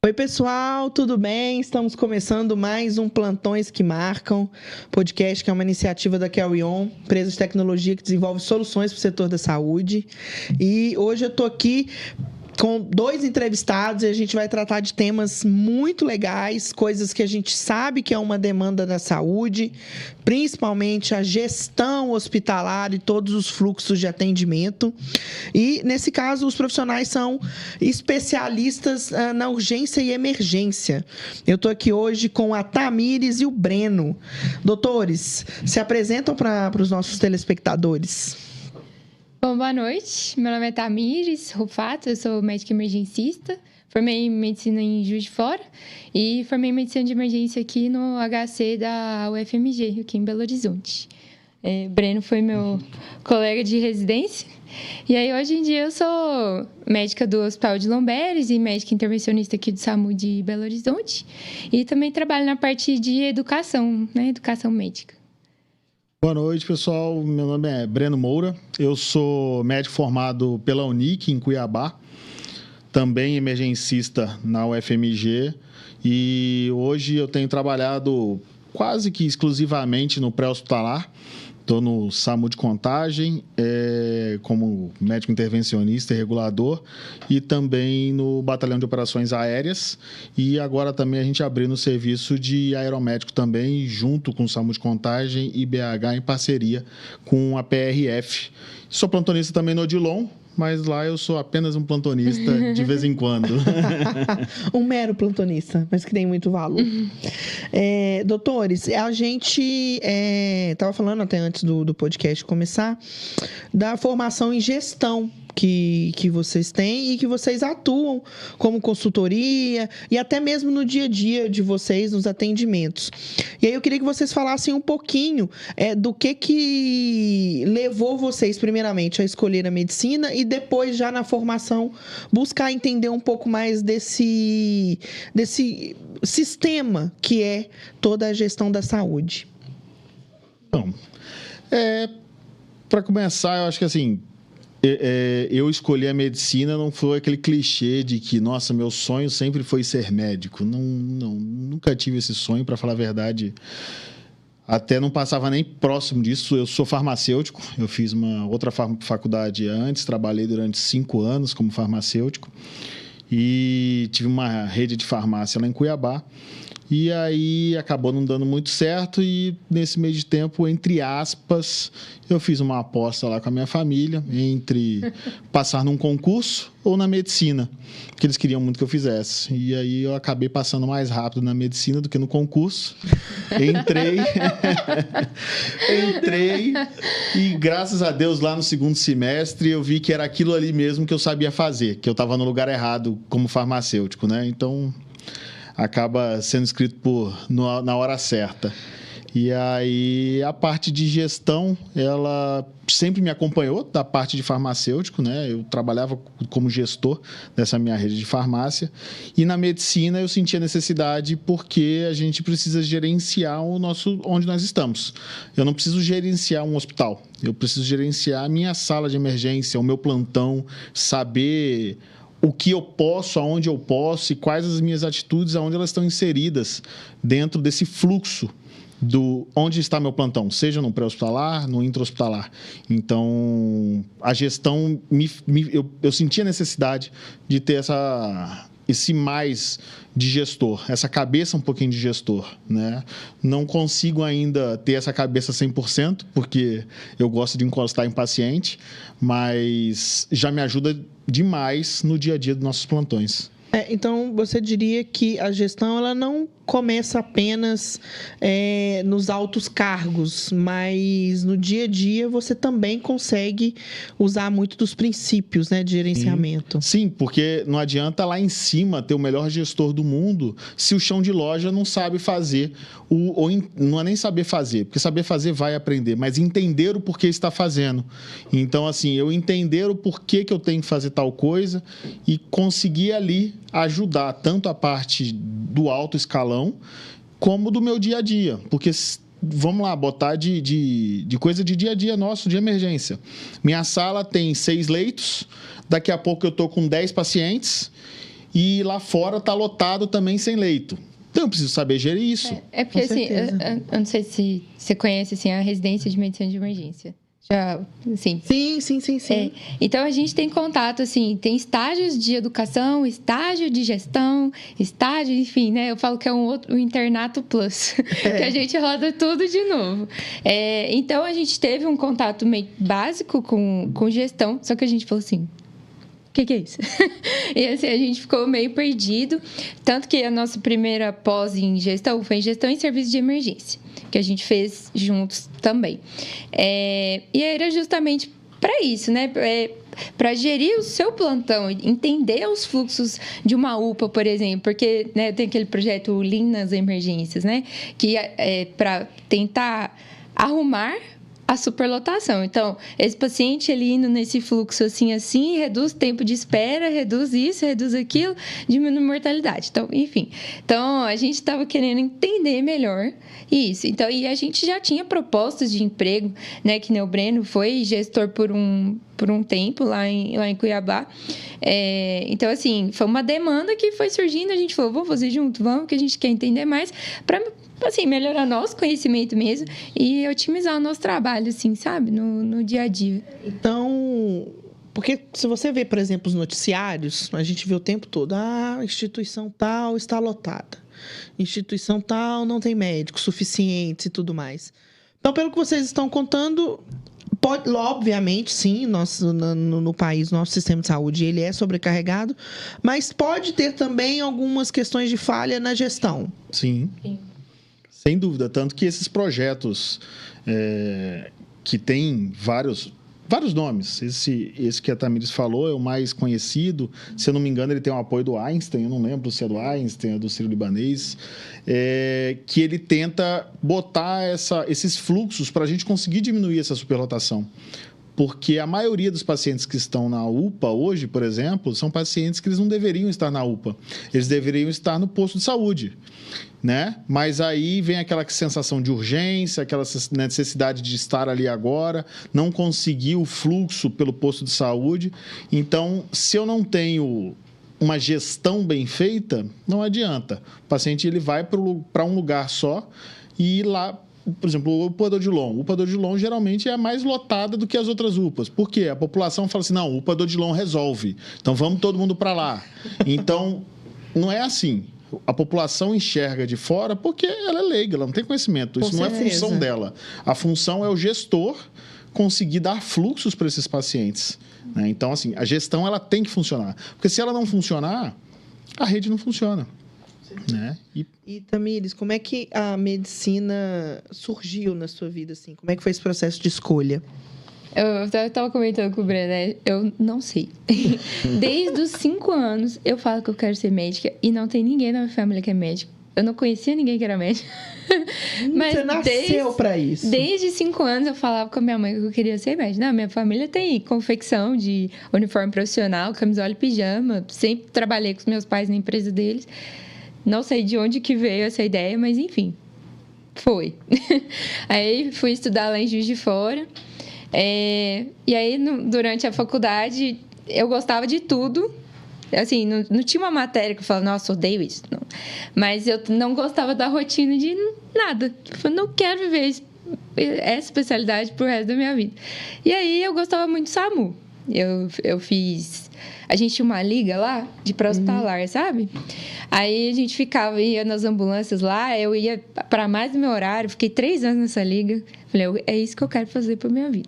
Oi, pessoal, tudo bem? Estamos começando mais um Plantões que Marcam, podcast que é uma iniciativa da Carry-On, empresa de tecnologia que desenvolve soluções para o setor da saúde. E hoje eu estou aqui com 2 entrevistados e a gente vai tratar de temas muito legais, coisas que a gente sabe que é uma demanda da saúde, principalmente a gestão hospitalar e todos os fluxos de atendimento. E, nesse caso, os profissionais são especialistas na urgência e emergência. Eu estou aqui hoje com a Tamires e o Breno. Doutores, se apresentam para os nossos telespectadores. Bom, boa noite. Meu nome é Tamires Rufato, eu sou médica emergencista. Formei em medicina em Juiz de Fora e formei em medicina de emergência aqui no HC da UFMG, aqui em Belo Horizonte. Breno foi meu colega de residência. E aí, hoje em dia, eu sou médica do Hospital de Lomberes e médica intervencionista aqui do SAMU de Belo Horizonte. E também trabalho na parte de educação, né? Educação médica. Boa noite, pessoal. Meu nome é Breno Moura. Eu sou médico formado pela Unic, em Cuiabá. Também emergencista na UFMG. E hoje eu tenho trabalhado quase que exclusivamente no pré-hospitalar. Estou no SAMU de Contagem, como médico intervencionista e regulador, e também no Batalhão de Operações Aéreas. E agora também a gente abriu no serviço de aeromédico também, junto com o SAMU de Contagem e BH, em parceria com a PRF. Sou plantonista também no Odilon, mas lá eu sou apenas um plantonista de vez em quando. Um mero plantonista, mas que tem muito valor. Doutores, a gente estava falando até antes do podcast começar, da formação em gestão que vocês têm e que vocês atuam como consultoria e até mesmo no dia a dia de vocês, nos atendimentos. E aí eu queria que vocês falassem um pouquinho do que levou vocês, primeiramente, a escolher a medicina e depois, já na formação, buscar entender um pouco mais desse sistema que é toda a gestão da saúde. Então, para começar, eu acho que assim, eu escolhi a medicina não foi aquele clichê de que, nossa, meu sonho sempre foi ser médico. Não, nunca tive esse sonho, para falar a verdade. Até não passava nem próximo disso. Eu sou farmacêutico, eu fiz uma outra faculdade antes, trabalhei durante 5 anos como farmacêutico e tive uma rede de farmácia lá em Cuiabá. E aí acabou não dando muito certo e nesse meio de tempo, entre aspas, eu fiz uma aposta lá com a minha família entre passar num concurso ou na medicina, porque eles queriam muito que eu fizesse. E aí eu acabei passando mais rápido na medicina do que no concurso. Entrei e graças a Deus lá no segundo semestre eu vi que era aquilo ali mesmo que eu sabia fazer, que eu estava no lugar errado como farmacêutico, né? Então acaba sendo escrito na hora certa. E aí a parte de gestão, ela sempre me acompanhou da parte de farmacêutico, né? Eu trabalhava como gestor dessa minha rede de farmácia. E na medicina eu sentia necessidade porque a gente precisa gerenciar onde nós estamos. Eu não preciso gerenciar um hospital, eu preciso gerenciar a minha sala de emergência, o meu plantão, saber o que eu posso, aonde eu posso e quais as minhas atitudes, aonde elas estão inseridas dentro desse fluxo do onde está meu plantão, seja no pré-hospitalar, no intra-hospitalar. Então, a gestão, eu senti a necessidade de ter esse mais de gestor, essa cabeça um pouquinho de gestor, né? Não consigo ainda ter essa cabeça 100%, porque eu gosto de encostar em paciente, mas já me ajuda demais no dia a dia dos nossos plantões. Então, você diria que a gestão ela não começa apenas nos altos cargos, mas no dia a dia você também consegue usar muito dos princípios, né, de gerenciamento. Sim, porque não adianta lá em cima ter o melhor gestor do mundo se o chão de loja não sabe fazer, não é nem saber fazer, porque saber fazer vai aprender, mas entender o porquê está fazendo. Então, assim, eu entender o porquê que eu tenho que fazer tal coisa e conseguir ali ajudar tanto a parte do alto escalão como do meu dia a dia, porque vamos lá, botar de coisa de dia a dia nosso, de emergência. Minha sala tem 6 leitos, daqui a pouco eu estou com 10 pacientes e lá fora está lotado também sem leito. Então, eu preciso saber gerir isso. É porque, assim, eu não sei se você conhece, assim, a residência de medicina de emergência. Já, assim... Sim. Então, a gente tem contato, assim, tem estágios de educação, estágio de gestão, estágio, enfim, né? Eu falo que é um internato plus, que a gente roda tudo de novo. Então, a gente teve um contato meio básico com gestão, só que a gente falou assim... O que é isso? E assim, a gente ficou meio perdido. Tanto que a nossa primeira pós em gestão foi em gestão e serviço de emergência, que a gente fez juntos também. E era justamente para isso, né? Para gerir o seu plantão, entender os fluxos de uma UPA, por exemplo, porque, né, tem aquele projeto Lean nas emergências, né? Que é para tentar arrumar a superlotação. Então, esse paciente, ele indo nesse fluxo assim, reduz o tempo de espera, reduz isso, reduz aquilo, diminui a mortalidade. Então, enfim. Então, a gente estava querendo entender melhor isso. Então, e a gente já tinha propostas de emprego, né? Que nem o Breno foi gestor por um tempo lá em Cuiabá. Então, assim, foi uma demanda que foi surgindo, a gente falou, vamos fazer junto, vamos, que a gente quer entender mais, para, assim, melhorar nosso conhecimento mesmo e otimizar o nosso trabalho, assim, sabe? No dia a dia. Então, porque se você vê, por exemplo, os noticiários, a gente vê o tempo todo, instituição tal está lotada, instituição tal não tem médicos suficientes e tudo mais. Então, pelo que vocês estão contando, obviamente, sim, no país, nosso sistema de saúde, ele é sobrecarregado, mas pode ter também algumas questões de falha na gestão. Sim. Sem dúvida. Tanto que esses projetos que têm vários nomes, esse que a Tamires falou é o mais conhecido. Se eu não me engano, ele tem o apoio do Einstein, eu não lembro se é do Einstein, é do Sírio-Libanês, que ele tenta botar esses fluxos para a gente conseguir diminuir essa superlotação. Porque a maioria dos pacientes que estão na UPA hoje, por exemplo, são pacientes que eles não deveriam estar na UPA. Eles deveriam estar no posto de saúde, né? Mas aí vem aquela sensação de urgência, aquela necessidade de estar ali agora, não conseguir o fluxo pelo posto de saúde. Então, se eu não tenho uma gestão bem feita, não adianta. O paciente ele vai para um lugar só e lá... Por exemplo, o UPA do Odilon. O UPA do Odilon geralmente é mais lotada do que as outras UPAs. Por quê? A população fala assim, não, o UPA do Odilon resolve. Então, vamos todo mundo para lá. Então, não é assim. A população enxerga de fora porque ela é leiga, ela não tem conhecimento. Isso não é função dela. A função é o gestor conseguir dar fluxos para esses pacientes, né? Então, assim, a gestão ela tem que funcionar. Porque se ela não funcionar, a rede não funciona. Né? E Tamires, como é que a medicina surgiu na sua vida? Assim? Como é que foi esse processo de escolha? Eu estava comentando com o Breno, né? Eu não sei. Desde os 5 anos, eu falo que eu quero ser médica e não tem ninguém na minha família que é médico. Eu não conhecia ninguém que era médico. Mas você nasceu para isso. Desde 5 anos eu falava com a minha mãe que eu queria ser médica. Não, minha família tem confecção de uniforme profissional, camisola e pijama. Sempre trabalhei com os meus pais na empresa deles. Não sei de onde que veio essa ideia, mas enfim, foi. Aí fui estudar lá em Juiz de Fora. E aí, durante a faculdade, eu gostava de tudo. Assim, não tinha uma matéria que eu falava, nossa, odeio isso. Não. Mas eu não gostava da rotina de nada. Eu não quero viver essa especialidade pro resto da minha vida. E aí, eu gostava muito do SAMU. Eu fiz... A gente tinha uma liga lá de pré-hospitalar, sabe? Aí a gente ia nas ambulâncias lá, eu ia para mais do meu horário, fiquei 3 anos nessa liga. Falei, é isso que eu quero fazer para minha vida.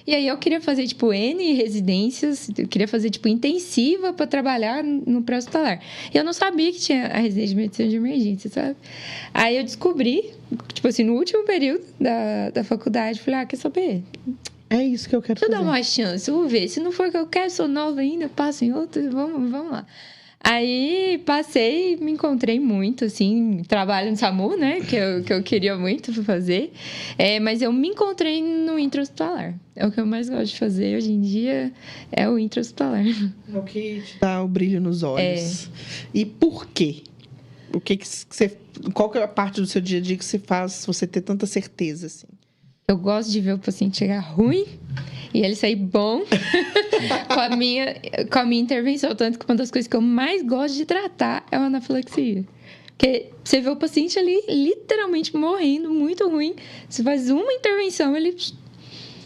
E aí eu queria fazer, N residências, eu queria fazer, intensiva para trabalhar no pré-hospitalar. E eu não sabia que tinha a residência de medicina de emergência, sabe? Aí eu descobri, no último período da faculdade, falei, quer saber? É isso que eu quero fazer. Deixa eu dar uma chance, vou ver. Se não for o que eu quero, sou nova ainda, passo em outro, vamos lá. Aí, passei, me encontrei muito, assim, trabalho no SAMU, né, que eu queria muito fazer, mas eu me encontrei no intra-hospitalar. É o que eu mais gosto de fazer hoje em dia, é o intra-hospitalar. É o que te dá o brilho nos olhos. E por quê? Qual que é a parte do seu dia a dia que você faz você ter tanta certeza, assim? Eu gosto de ver o paciente chegar ruim e ele sair bom com a minha intervenção. Tanto que uma das coisas que eu mais gosto de tratar é a anafilaxia. Porque você vê o paciente ali literalmente morrendo, muito ruim. Você faz uma intervenção, ele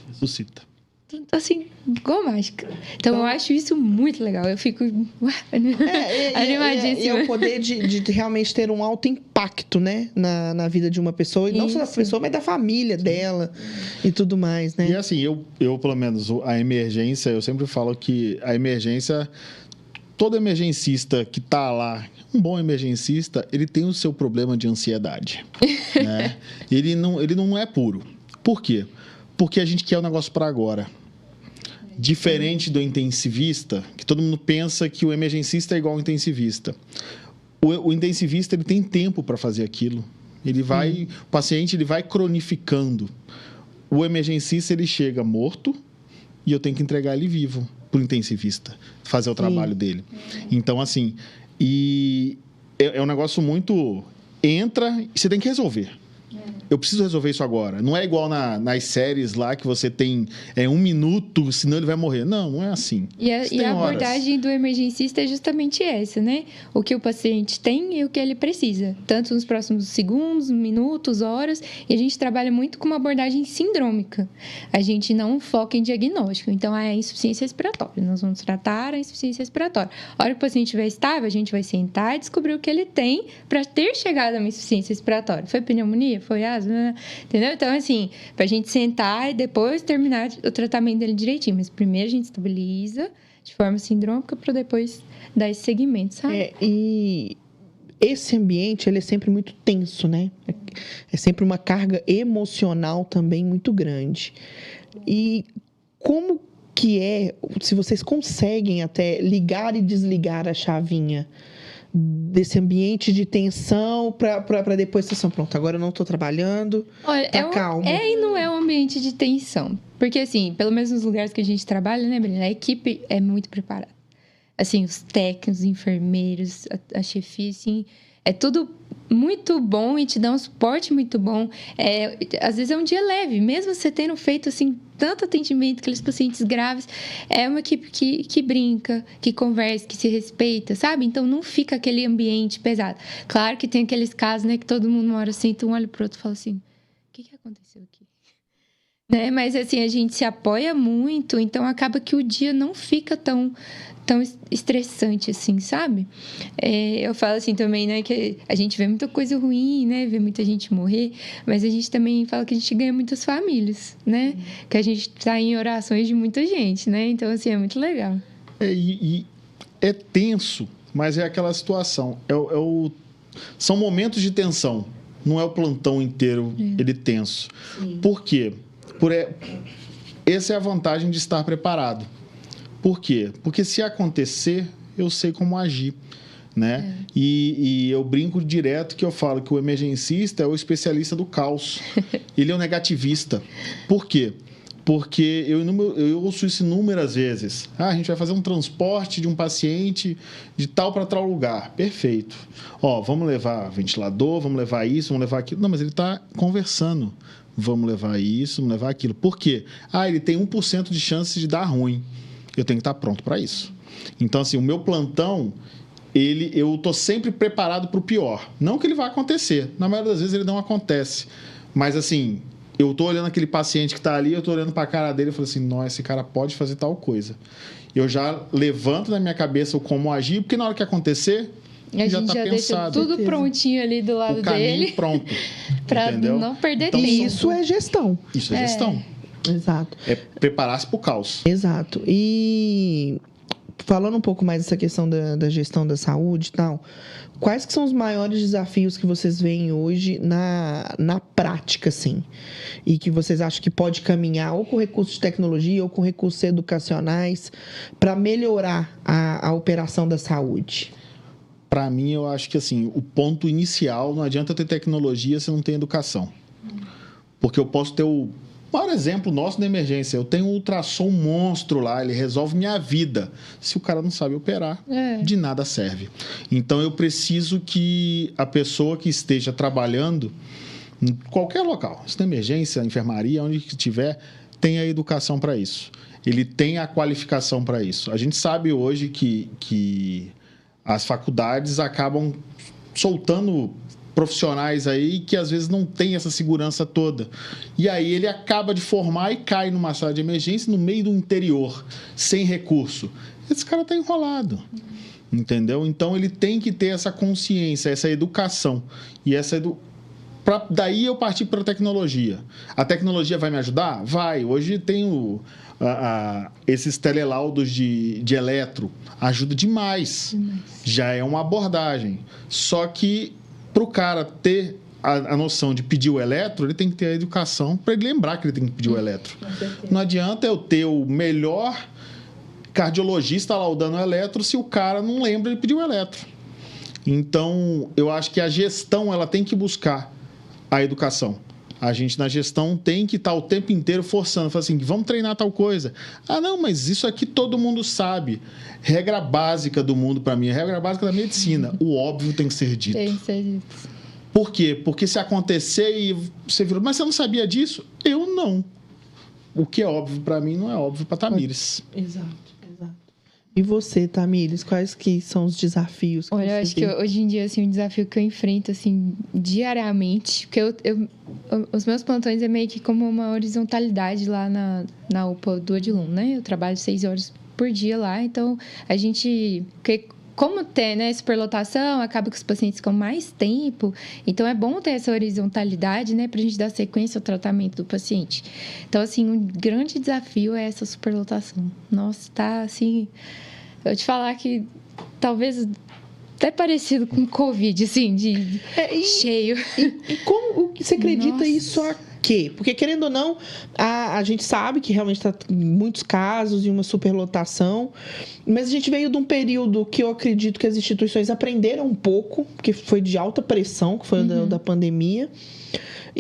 ressuscita. Assim, igual mágica. Então, eu acho isso muito legal. Eu fico animadíssima. E é o poder de realmente ter um alto impacto, né? Na vida de uma pessoa. E não só da pessoa, mas da família dela e tudo mais, né? E assim, eu pelo menos, a emergência, eu sempre falo que a emergência... Todo emergencista que está lá, um bom emergencista, ele tem o seu problema de ansiedade. Né? Ele não é puro. Por quê? Porque a gente quer o negócio para agora. Diferente do intensivista, que todo mundo pensa que o emergencista é igual ao intensivista. O intensivista, ele tem tempo para fazer aquilo. O paciente ele vai cronificando. O emergencista, ele chega morto e eu tenho que entregar ele vivo para o intensivista fazer o trabalho dele. Então, assim, é um negócio muito... Entra e você tem que resolver. Eu preciso resolver isso agora. Não é igual nas séries lá que você tem 1 minuto, senão ele vai morrer. Não é assim. E a abordagem do emergencista é justamente essa, né? O que o paciente tem e o que ele precisa. Tanto nos próximos segundos, minutos, horas. E a gente trabalha muito com uma abordagem sindrômica. A gente não foca em diagnóstico. Então, é a insuficiência respiratória. Nós vamos tratar a insuficiência respiratória. A hora que o paciente estiver estável, a gente vai sentar e descobrir o que ele tem para ter chegado a uma insuficiência respiratória. Foi pneumonia? Foi asma? Entendeu? Então, assim, pra gente sentar e depois terminar o tratamento dele direitinho. Mas primeiro a gente estabiliza de forma sindrômica para depois dar esse segmento, sabe? E esse ambiente, ele é sempre muito tenso, né? É sempre uma carga emocional também muito grande. E como que se vocês conseguem até ligar e desligar a chavinha desse ambiente de tensão para depois vocês são pronto, agora eu não estou trabalhando. Olha, calmo. E não é um ambiente de tensão. Porque, assim, pelo menos nos lugares que a gente trabalha, né, Brina? A equipe é muito preparada. Assim, os técnicos, os enfermeiros, a chefia, assim, é tudo muito bom e te dá um suporte muito bom. Às vezes é um dia leve, mesmo você tendo feito, assim, tanto atendimento, aqueles pacientes graves, é uma equipe que brinca, que conversa, que se respeita, sabe? Então, não fica aquele ambiente pesado. Claro que tem aqueles casos, né, que todo mundo uma hora senta, um olha pro outro e fala assim, o que aconteceu aqui? Né? Mas, assim, a gente se apoia muito, então acaba que o dia não fica tão estressante, assim, sabe? Eu falo assim também, né, que a gente vê muita coisa ruim, né, vê muita gente morrer, mas a gente também fala que a gente ganha muitas famílias, né? Que a gente tá em orações de muita gente, né? Então, assim, é muito legal. E é tenso, mas é aquela situação. São momentos de tensão. Não é o plantão inteiro ele tenso. Sim. Por quê? Essa é a vantagem de estar preparado. Por quê? Porque se acontecer, eu sei como agir, né? E eu brinco direto que eu falo que o emergencista é o especialista do caos. Ele é o negativista. Por quê? Porque eu ouço isso inúmeras vezes. A gente vai fazer um transporte de um paciente de tal para tal lugar. Perfeito. Vamos levar ventilador, vamos levar isso, vamos levar aquilo. Não, mas ele está conversando. Vamos levar isso, vamos levar aquilo. Por quê? Ele tem 1% de chance de dar ruim. Eu tenho que estar pronto para isso. Então, assim, o meu plantão, eu estou sempre preparado para o pior. Não que ele vá acontecer. Na maioria das vezes ele não acontece. Mas, assim, eu estou olhando aquele paciente que está ali, eu estou olhando para a cara dele e falo assim, nossa, esse cara pode fazer tal coisa. Eu já levanto na minha cabeça o como agir, porque na hora que acontecer, a gente já deixa tudo prontinho ali do lado dele. Pronto. Para não perder tempo. E isso é gestão. Isso é gestão. Exato. É preparar-se para o caos. Exato. E falando um pouco mais dessa questão da gestão da saúde e tal, quais que são os maiores desafios que vocês veem hoje na prática, assim? E que vocês acham que pode caminhar ou com recursos de tecnologia ou com recursos educacionais para melhorar a operação da saúde? Para mim, eu acho que assim, o ponto inicial, não adianta ter tecnologia se não tem educação. Porque eu posso ter o maior exemplo nosso na emergência. Eu tenho um ultrassom monstro lá, ele resolve minha vida. Se o cara não sabe operar, de nada serve. Então, eu preciso que a pessoa que esteja trabalhando em qualquer local, se na emergência, enfermaria, onde estiver, tem a educação para isso. Ele tem a qualificação para isso. A gente sabe hoje que as faculdades acabam soltando profissionais aí que às vezes não tem essa segurança toda. E aí ele acaba de formar e cai numa sala de emergência no meio do interior, sem recurso. Esse cara está enrolado. Entendeu? Então ele tem que ter essa consciência, essa educação. E daí eu parti para a tecnologia. A tecnologia vai me ajudar? Vai. Hoje tem esses telelaudos de eletro. Ajuda demais. Já é uma abordagem. Só que para o cara ter a noção de pedir o eletro, ele tem que ter a educação para ele lembrar que ele tem que pedir o eletro. Não adianta eu ter o melhor cardiologista laudando o eletro se o cara não lembra de pedir o eletro. Então, eu acho que a gestão ela tem que buscar a educação. A gente, na gestão, tem que estar o tempo inteiro forçando. Falando assim, vamos treinar tal coisa. Ah, não, mas isso aqui todo mundo sabe. Regra básica do mundo, para mim, regra básica da medicina. O óbvio tem que ser dito. Tem que ser dito. Por quê? Porque se acontecer e você virou, mas você não sabia disso? Eu não. O que é óbvio para mim não é óbvio para Tamires. Exato. E você, Tamires, quais que são os desafios? Olha, eu acho que hoje em dia, assim, um desafio que eu enfrento, assim, diariamente, porque os meus plantões é meio que como uma horizontalidade lá na UPA do Odilon, né? Eu trabalho 6 horas por dia lá, então a gente... Como tem, né, superlotação, acaba que os pacientes ficam mais tempo, então é bom ter essa horizontalidade, né, pra gente dar sequência ao tratamento do paciente. Então, assim, um grande desafio é essa superlotação. Nossa, tá, assim... Eu te falar que talvez até parecido com Covid, assim, cheio. E como você acredita isso quê? Porque, querendo ou não, a gente sabe que realmente está em muitos casos e uma superlotação, mas a gente veio de um período que eu acredito que as instituições aprenderam um pouco, porque foi de alta pressão, que foi da pandemia.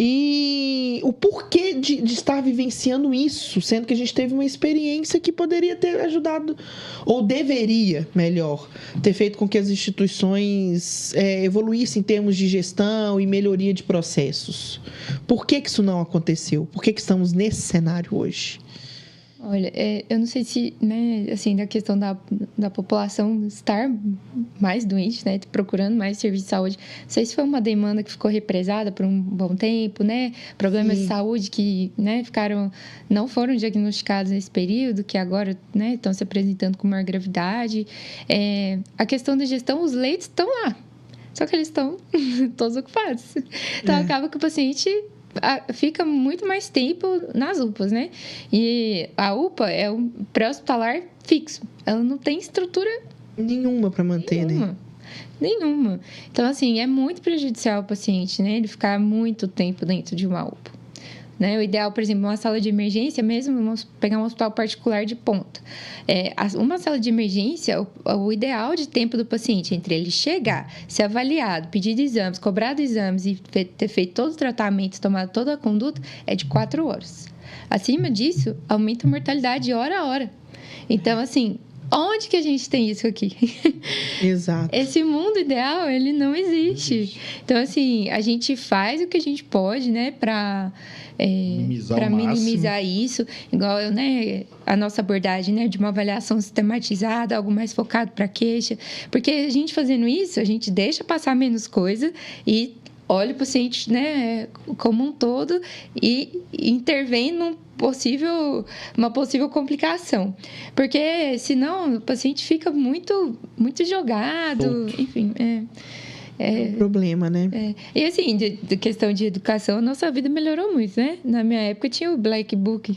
E o porquê de estar vivenciando isso, sendo que a gente teve uma experiência que poderia ter ajudado, ou deveria, melhor, ter feito com que as instituições evoluíssem em termos de gestão e melhoria de processos. Por que isso não aconteceu? Por que estamos nesse cenário hoje? Olha, eu não sei se, né, assim, da questão da população estar mais doente, né, procurando mais serviço de saúde. Não sei se foi uma demanda que ficou represada por um bom tempo, né, problemas de saúde que, né, não foram diagnosticados nesse período, que agora, né, estão se apresentando com maior gravidade. A questão da gestão, os leitos estão lá, só que eles estão todos ocupados. Então, acaba que o paciente fica muito mais tempo nas UPAs, né? E a UPA é um pré-hospitalar fixo. Ela não tem estrutura nenhuma para manter, né? Nenhuma. Então, assim, é muito prejudicial ao paciente, né? Ele ficar muito tempo dentro de uma UPA. Né? O ideal, por exemplo, uma sala de emergência, mesmo vamos pegar um hospital particular de ponta. Uma sala de emergência, o ideal de tempo do paciente entre ele chegar, ser avaliado, pedir exames, cobrado exames e ter feito todo o tratamento, tomado toda a conduta, é de 4 horas. Acima disso, aumenta a mortalidade hora a hora. Então, assim, onde que a gente tem isso aqui? Exato. Esse mundo ideal, ele não existe. Então, assim, a gente faz o que a gente pode, né, para minimizar isso. Igual, né, a nossa abordagem, né, de uma avaliação sistematizada, algo mais focado para queixa. Porque a gente fazendo isso, a gente deixa passar menos coisa e olha o paciente, né, como um todo e intervém uma possível complicação. Porque senão o paciente fica muito, muito jogado, enfim, É um problema, né? E assim, de questão de educação, nossa vida melhorou muito, né? Na minha época tinha o Black Book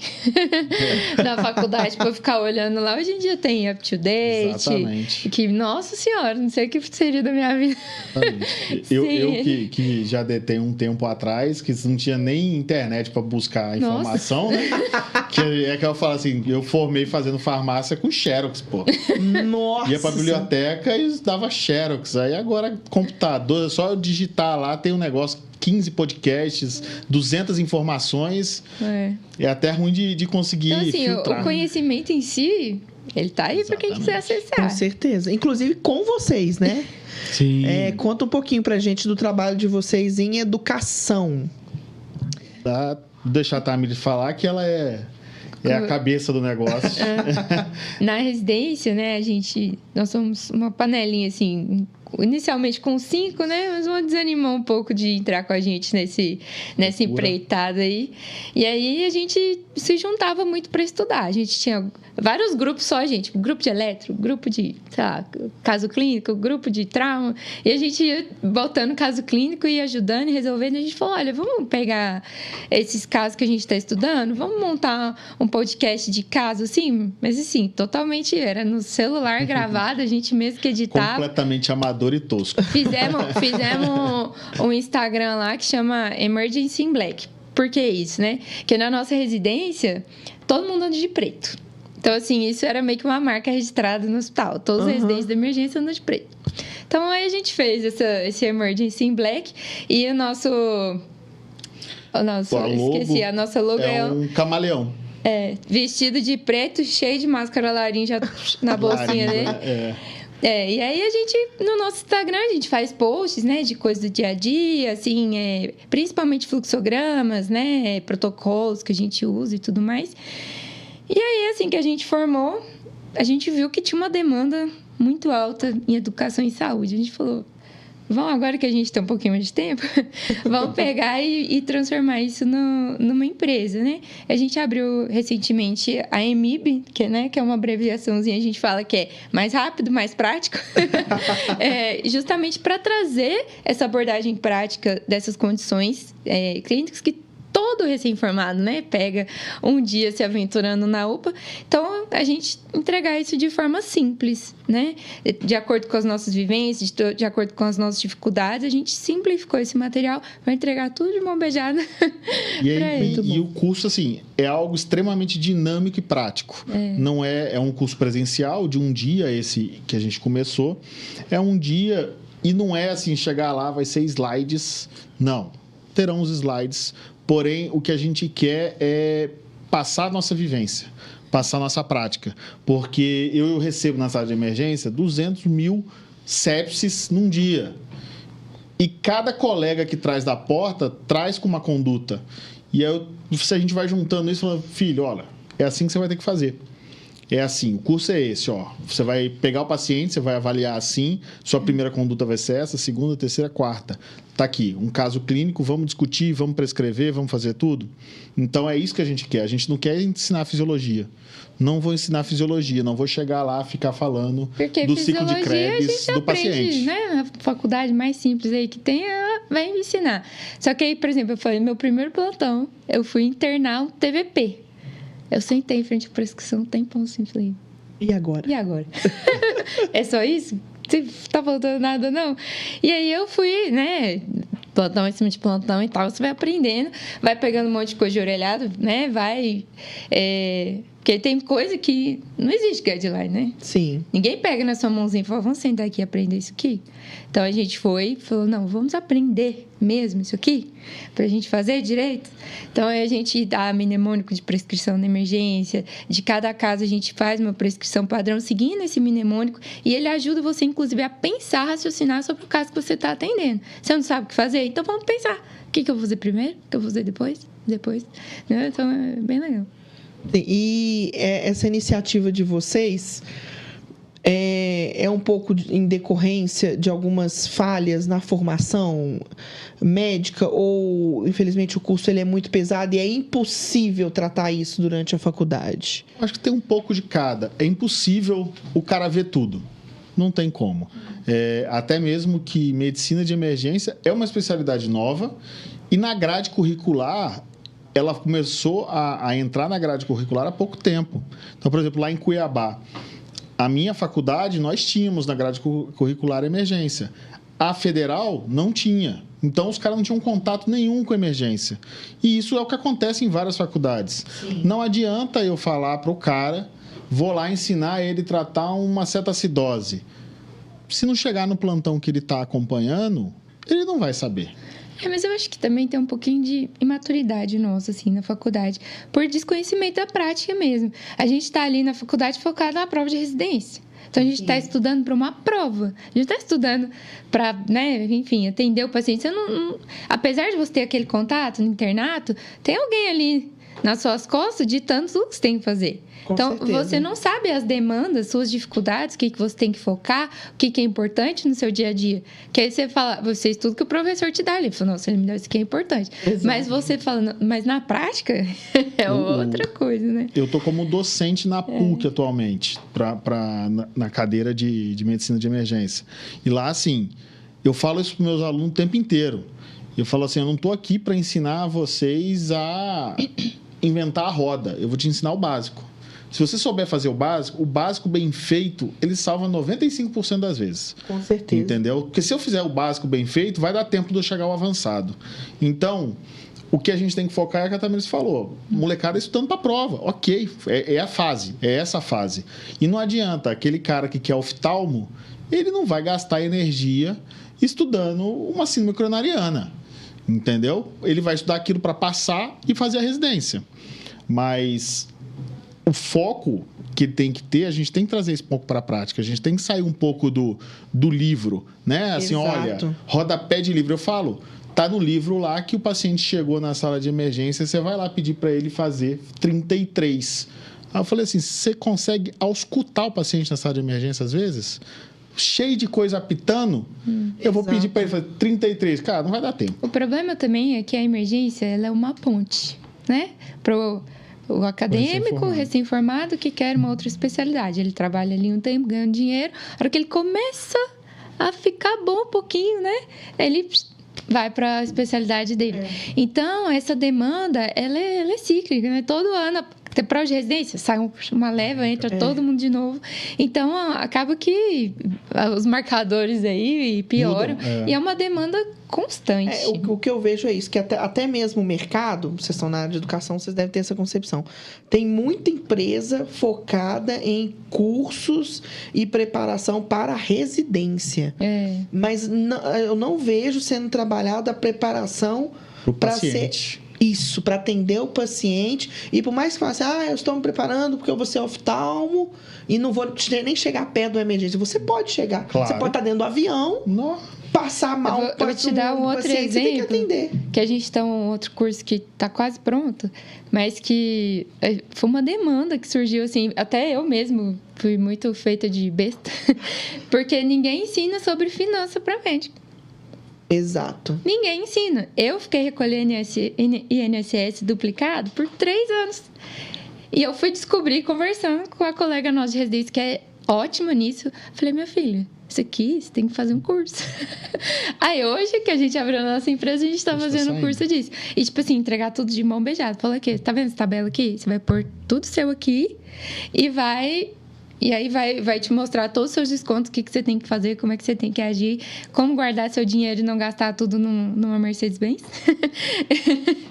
da faculdade para ficar olhando lá. Hoje em dia tem Up to Date. Exatamente. Que, nossa senhora, não sei o que seria da minha vida. Eu que já detei um tempo atrás, que não tinha nem internet para buscar informação, né? Que eu falo assim, eu formei fazendo farmácia com Xerox, pô. Nossa! Ia pra biblioteca e dava Xerox. Aí agora, computador, é só eu digitar lá, tem um negócio, 15 podcasts, 200 informações. É até ruim de conseguir então, assim, filtrar. O conhecimento em si, ele tá aí para quem quiser acessar. Com certeza. Inclusive com vocês, né? Sim. Conta um pouquinho pra gente do trabalho de vocês em educação. Vou deixar a Tamires falar que ela é É a cabeça do negócio. Na residência, né, nós somos uma panelinha, assim, inicialmente com 5, né, mas uma desanimou um pouco de entrar com a gente nessa empreitada aí. E aí a gente se juntava muito para estudar. A gente tinha vários grupos só, gente. Grupo de eletro, grupo de, sei lá, caso clínico, grupo de trauma. E a gente ia botando caso clínico e ajudando e resolvendo. E a gente falou, olha, vamos pegar esses casos que a gente está estudando, vamos montar um podcast de caso, assim. Mas assim, totalmente era no celular gravado, a gente mesmo que editava. Completamente amador e tosco. Fizemos um Instagram lá que chama Emergency in Black. Por que isso, né? Porque na nossa residência, todo mundo anda de preto. Então, assim, isso era meio que uma marca registrada no hospital. Todos os residentes da emergência andam de preto. Então, aí a gente fez esse Emergency in Black. E a nossa logo é um camaleão. Vestido de preto, cheio de máscara laringe na bolsinha dele. E aí a gente, no nosso Instagram, a gente faz posts, né, de coisas do dia a dia, assim, principalmente fluxogramas, né, protocolos que a gente usa e tudo mais. E aí, assim que a gente formou, a gente viu que tinha uma demanda muito alta em educação e saúde. A gente falou, vamos, agora que a gente tem um pouquinho mais de tempo, vamos pegar e transformar isso numa empresa, né? A gente abriu recentemente a EMIB, que é uma abreviaçãozinha, a gente fala que é mais rápido, mais prático, justamente para trazer essa abordagem prática dessas condições clínicas que todo recém-formado, né, pega um dia se aventurando na UPA. Então, a gente entregar isso de forma simples, né? De acordo com as nossas vivências, de acordo com as nossas dificuldades, a gente simplificou esse material para entregar tudo de mão beijada. E o curso, assim, é algo extremamente dinâmico e prático. Não é um curso presencial de um dia, esse que a gente começou. É um dia e não é assim, chegar lá, vai ser slides. Não. Terão os slides. Porém, o que a gente quer é passar a nossa vivência, passar a nossa prática. Porque eu recebo na sala de emergência 200 mil sepsis num dia. E cada colega que traz da porta, traz com uma conduta. E aí, se a gente vai juntando isso, fala, filho, olha, é assim que você vai ter que fazer. É assim, o curso é esse, ó. Você vai pegar o paciente, você vai avaliar assim, sua primeira conduta vai ser essa, segunda, terceira, quarta. Tá aqui, um caso clínico, vamos discutir, vamos prescrever, vamos fazer tudo. Então, é isso que a gente quer. A gente não quer ensinar fisiologia. Não vou ensinar fisiologia, não vou chegar lá e ficar falando do ciclo de Krebs do paciente. Né? A faculdade mais simples aí que tem, ela vai ensinar. Só que aí, por exemplo, eu falei, meu primeiro plantão, eu fui internar um TVP. Eu sentei em frente à prescrição um tempão assim, falei... E agora? É só isso? Não tá faltando nada, não? E aí eu fui, né... Plantão em cima de plantão e tal. Você vai aprendendo, vai pegando um monte de coisa de orelhado, né? Porque tem coisa que não existe guideline, né? Sim. Ninguém pega na sua mãozinha e fala, vamos sentar aqui e aprender isso aqui. Então, a gente foi e falou, não, vamos aprender mesmo isso aqui, pra gente fazer direito. Então, a gente dá mnemônico de prescrição na emergência, de cada caso a gente faz uma prescrição padrão seguindo esse mnemônico e ele ajuda você, inclusive, a pensar, raciocinar sobre o caso que você está atendendo. Você não sabe o que fazer? Então, vamos pensar. O que eu vou fazer primeiro? O que eu vou fazer depois? Né? Então, é bem legal. E essa iniciativa de vocês é um pouco em decorrência de algumas falhas na formação médica ou, infelizmente, o curso ele é muito pesado e é impossível tratar isso durante a faculdade? Acho que tem um pouco de cada. É impossível o cara ver tudo. Não tem como. Até mesmo que medicina de emergência é uma especialidade nova e na grade curricular ela começou a entrar na grade curricular há pouco tempo. Então, por exemplo, lá em Cuiabá, a minha faculdade, nós tínhamos na grade curricular emergência. A federal não tinha. Então, os caras não tinham contato nenhum com emergência. E isso é o que acontece em várias faculdades. Sim. Não adianta eu falar para o cara, vou lá ensinar ele a tratar uma cetacidose. Se não chegar no plantão que ele está acompanhando, ele não vai saber. Mas eu acho que também tem um pouquinho de imaturidade nossa, assim, na faculdade. Por desconhecimento da prática mesmo. A gente está ali na faculdade focado na prova de residência. Então, a gente está estudando para uma prova. A gente está estudando para, né, enfim, atender o paciente. Você não, apesar de você ter aquele contato no internato, tem alguém ali nas suas costas de tanto que você tem que fazer. Com então, certeza. você não sabe as demandas, suas dificuldades, o que você tem que focar, o que é importante no seu dia a dia. Que aí você fala, você estuda o que o professor te dá ali. Fala, nossa, ele me deu isso que é importante. Exato. Mas você fala, mas na prática é outra coisa, né? Eu tô como docente na PUC atualmente, na cadeira de medicina de emergência. E lá, assim, eu falo isso para meus alunos o tempo inteiro. Eu falo assim, eu não tô aqui para ensinar vocês a inventar a roda. Eu vou te ensinar o básico. Se você souber fazer o básico bem feito, ele salva 95% das vezes. Com certeza. Entendeu? Porque se eu fizer o básico bem feito, vai dar tempo de eu chegar ao avançado. Então, o que a gente tem que focar é o que a Tamiris falou. Molecada estudando para a prova. Ok, é a fase, é essa fase. E não adianta, aquele cara que quer oftalmo, ele não vai gastar energia estudando uma síndrome coronariana. Entendeu? Ele vai estudar aquilo para passar e fazer a residência. Mas o foco que tem que ter, a gente tem que trazer isso um pouco para a prática. A gente tem que sair um pouco do livro, né? Assim, Exato. olha, rodapé de livro. Eu falo, tá no livro lá que o paciente chegou na sala de emergência, você vai lá pedir para ele fazer 33. Aí eu falei assim, você consegue auscultar o paciente na sala de emergência às vezes? Cheio de coisa apitando, eu vou pedir para ele fazer 33. Cara, não vai dar tempo. O problema também é que a emergência ela é uma ponte, né? Pro o acadêmico, recém-formado, que quer uma outra especialidade. Ele trabalha ali um tempo, ganha dinheiro. A hora que ele começa a ficar bom um pouquinho, né? Ele vai para a especialidade dele. Então, essa demanda, ela é cíclica, né? Todo ano, tem prova de residência, sai uma leva, entra todo mundo de novo. Então, acaba que os marcadores aí pioram. E é uma demanda constante. O que eu vejo é isso, que até mesmo o mercado, vocês estão na área de educação, vocês devem ter essa concepção. Tem muita empresa focada em cursos e preparação para a residência. Mas eu não vejo sendo trabalhada a preparação para ser isso, para atender o paciente. E por mais que fale assim, eu estou me preparando porque eu vou ser oftalmo e não vou nem chegar perto da emergência. Você pode chegar. Claro. Você pode estar dentro do avião, passar mal. Eu vou te dar um outro exemplo. Você tem que atender. Que a gente tem um outro curso que está quase pronto, mas que foi uma demanda que surgiu, assim, até eu mesmo fui muito feita de besta, porque ninguém ensina sobre finança para médico. Exato. Ninguém ensina. Eu fiquei recolhendo INSS duplicado por 3 anos. E eu fui descobrir, conversando com a colega nossa de residência, que é ótima nisso. Falei, minha filha, isso aqui, você tem que fazer um curso. Aí hoje que a gente abriu a nossa empresa, a gente tá fazendo um curso disso. E tipo assim, entregar tudo de mão beijada. Fala aqui, tá vendo essa tabela aqui? Você vai pôr tudo seu aqui e aí vai te mostrar todos os seus descontos, o que você tem que fazer, como é que você tem que agir, como guardar seu dinheiro e não gastar tudo numa Mercedes-Benz.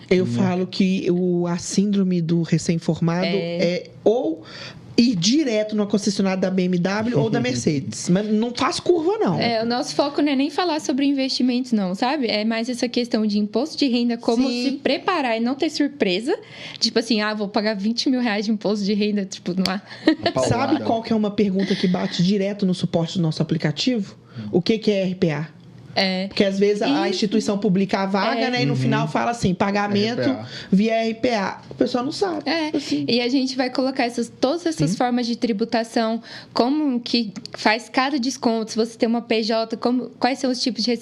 Eu falo que a síndrome do recém-formado é ou ir direto numa concessionária da BMW ou da Mercedes. Mas não faz curva, não. O nosso foco não é nem falar sobre investimentos, não, sabe? É mais essa questão de imposto de renda, como se preparar e não ter surpresa. Tipo assim, vou pagar 20 mil reais de imposto de renda, tipo, numa... Sabe qual que é uma pergunta que bate direto no suporte do nosso aplicativo? O que é RPA? Porque às vezes a instituição publica a vaga, né? E no final fala assim, pagamento via RPA. O pessoal não sabe. Assim. E a gente vai colocar todas essas formas de tributação, como que faz cada desconto, se você tem uma PJ, quais são os tipos de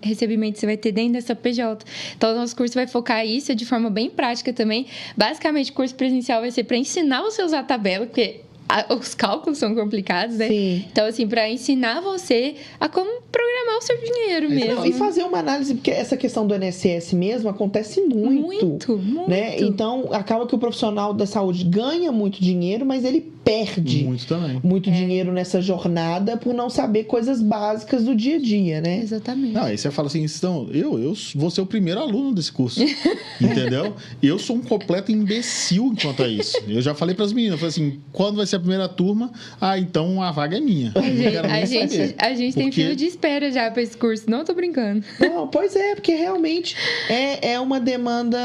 recebimento que você vai ter dentro dessa PJ. Então, o nosso curso vai focar isso de forma bem prática também. Basicamente, o curso presencial vai ser para ensinar você a usar a tabela, porque os cálculos são complicados, né? Sim. Então, assim, para ensinar você a como programar o seu dinheiro mesmo. E fazer uma análise, porque essa questão do INSS mesmo acontece muito. Né? Então, acaba que o profissional da saúde ganha muito dinheiro, mas ele perde muito dinheiro nessa jornada por não saber coisas básicas do dia a dia, né? Exatamente. Não, aí você fala assim, então, eu vou ser o primeiro aluno desse curso, entendeu? Eu sou um completo imbecil quanto a isso. Eu já falei para as meninas, eu falei assim, quando vai ser a primeira turma? Então a vaga é minha. A gente tem fila de espera já para esse curso, não tô brincando. Não, pois porque realmente é uma demanda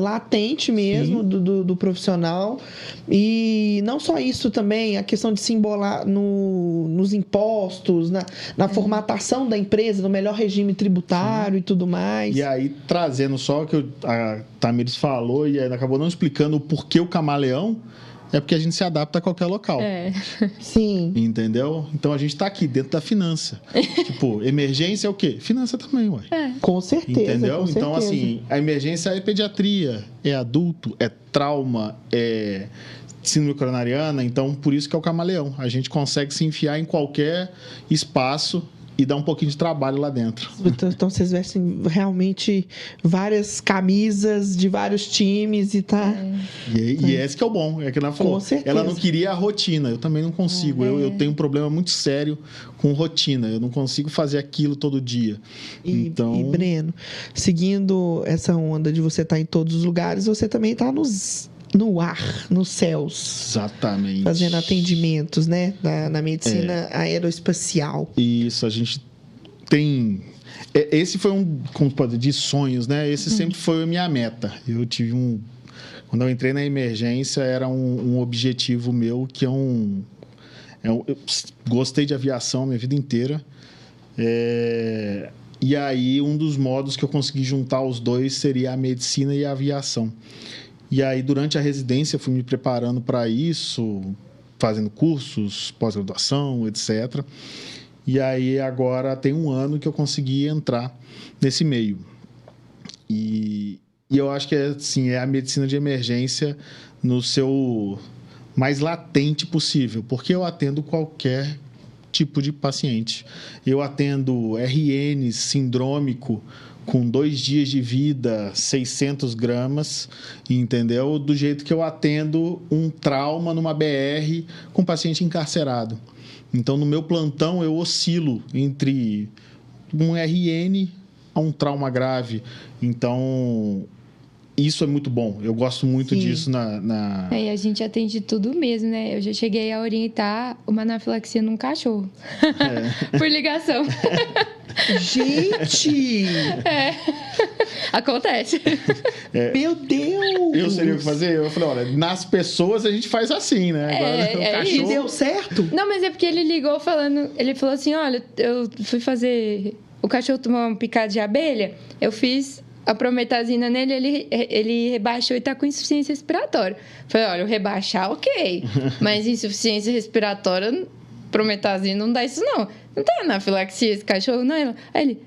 latente mesmo do profissional. E não só isso também, a questão de se embolar nos impostos, na formatação da empresa, no melhor regime tributário e tudo mais. E aí, trazendo só o que a Tamires falou, e aí acabou não explicando o porquê o camaleão, é porque a gente se adapta a qualquer local. Sim. Entendeu? Então a gente tá aqui dentro da finança. Tipo, emergência é o quê? Finança também, ué. Com certeza. Entendeu? Com Então, certeza. assim, a emergência é pediatria, é adulto, é trauma, é síndrome coronariana. Então, por isso que é o camaleão. A gente consegue se enfiar em qualquer espaço e dar um pouquinho de trabalho lá dentro. Então vocês vestem realmente várias camisas de vários times e tá... E esse que é o bom, é que ela falou. Com certeza. Ela não queria a rotina, eu também não consigo. Eu tenho um problema muito sério com rotina, eu não consigo fazer aquilo todo dia. E Breno, seguindo essa onda de você estar em todos os lugares, você também está no ar, nos céus. Exatamente. Fazendo atendimentos, né? Na medicina aeroespacial. Isso, a gente tem... Esse foi como pode dizer, de sonhos, né? Esse sempre foi a minha meta. Eu tive quando eu entrei na emergência, era um objetivo meu, que eu gostei de aviação a minha vida inteira. E aí, um dos modos que eu consegui juntar os dois seria a medicina e a aviação. E aí, durante a residência, fui me preparando para isso, fazendo cursos, pós-graduação, etc. E aí, agora, tem um ano que eu consegui entrar nesse meio. E eu acho que é a medicina de emergência no seu mais latente possível, porque eu atendo qualquer tipo de paciente. Eu atendo RN sindrômico, com 2 dias de vida, 600 gramas, entendeu? Do jeito que eu atendo um trauma numa BR com paciente encarcerado. Então, no meu plantão, eu oscilo entre um RN a um trauma grave. Então, isso é muito bom. Eu gosto muito disso E a gente atende tudo mesmo, né? Eu já cheguei a orientar uma anafilaxia num cachorro. Por ligação. Gente! Acontece. Meu Deus! Eu seria o que fazer? Eu falei, olha, nas pessoas a gente faz assim, né? Agora, o cachorro... E deu certo? Não, mas é porque ele ligou falando... Ele falou assim, olha, eu fui fazer... O cachorro tomou uma picada de abelha, eu fiz a prometazina nele, ele rebaixou e tá com insuficiência respiratória. Falei, olha, rebaixar, ok. Mas insuficiência respiratória, prometazina, não dá isso não. Não tá anafilaxia esse cachorro, não? Aí ele...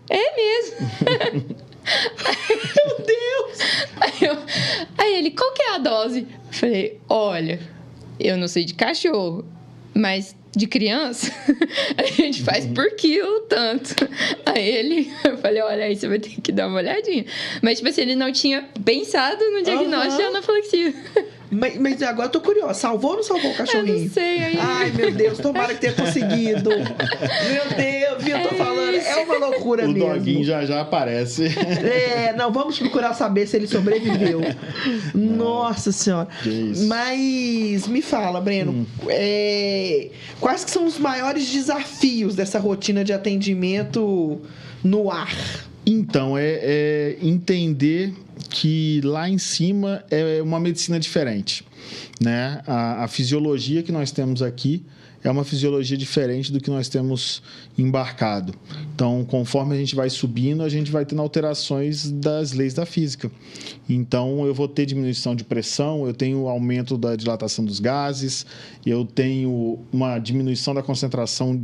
é mesmo. Meu Deus! Aí ele, qual que é a dose? Eu falei, olha, eu não sei de cachorro, mas de criança, a gente faz por quilo tanto. Aí eu falei, olha, aí você vai ter que dar uma olhadinha. Mas, tipo assim, ele não tinha pensado no diagnóstico de anafilaxia. Mas agora eu tô curiosa. Salvou ou não salvou o cachorrinho? Eu não sei. Aí... Ai, meu Deus, tomara que tenha conseguido. Meu Deus, viu? Eu tô falando, é uma loucura mesmo. O doguinho já aparece. Não, vamos procurar saber se ele sobreviveu. Nossa Senhora. Mas me fala, Breno, quais que são os maiores desafios dessa rotina de atendimento no ar? Então, é entender que lá em cima é uma medicina diferente, né? A fisiologia que nós temos aqui é uma fisiologia diferente do que nós temos embarcado. Então, conforme a gente vai subindo, a gente vai tendo alterações das leis da física. Então, eu vou ter diminuição de pressão, eu tenho aumento da dilatação dos gases, eu tenho uma diminuição da concentração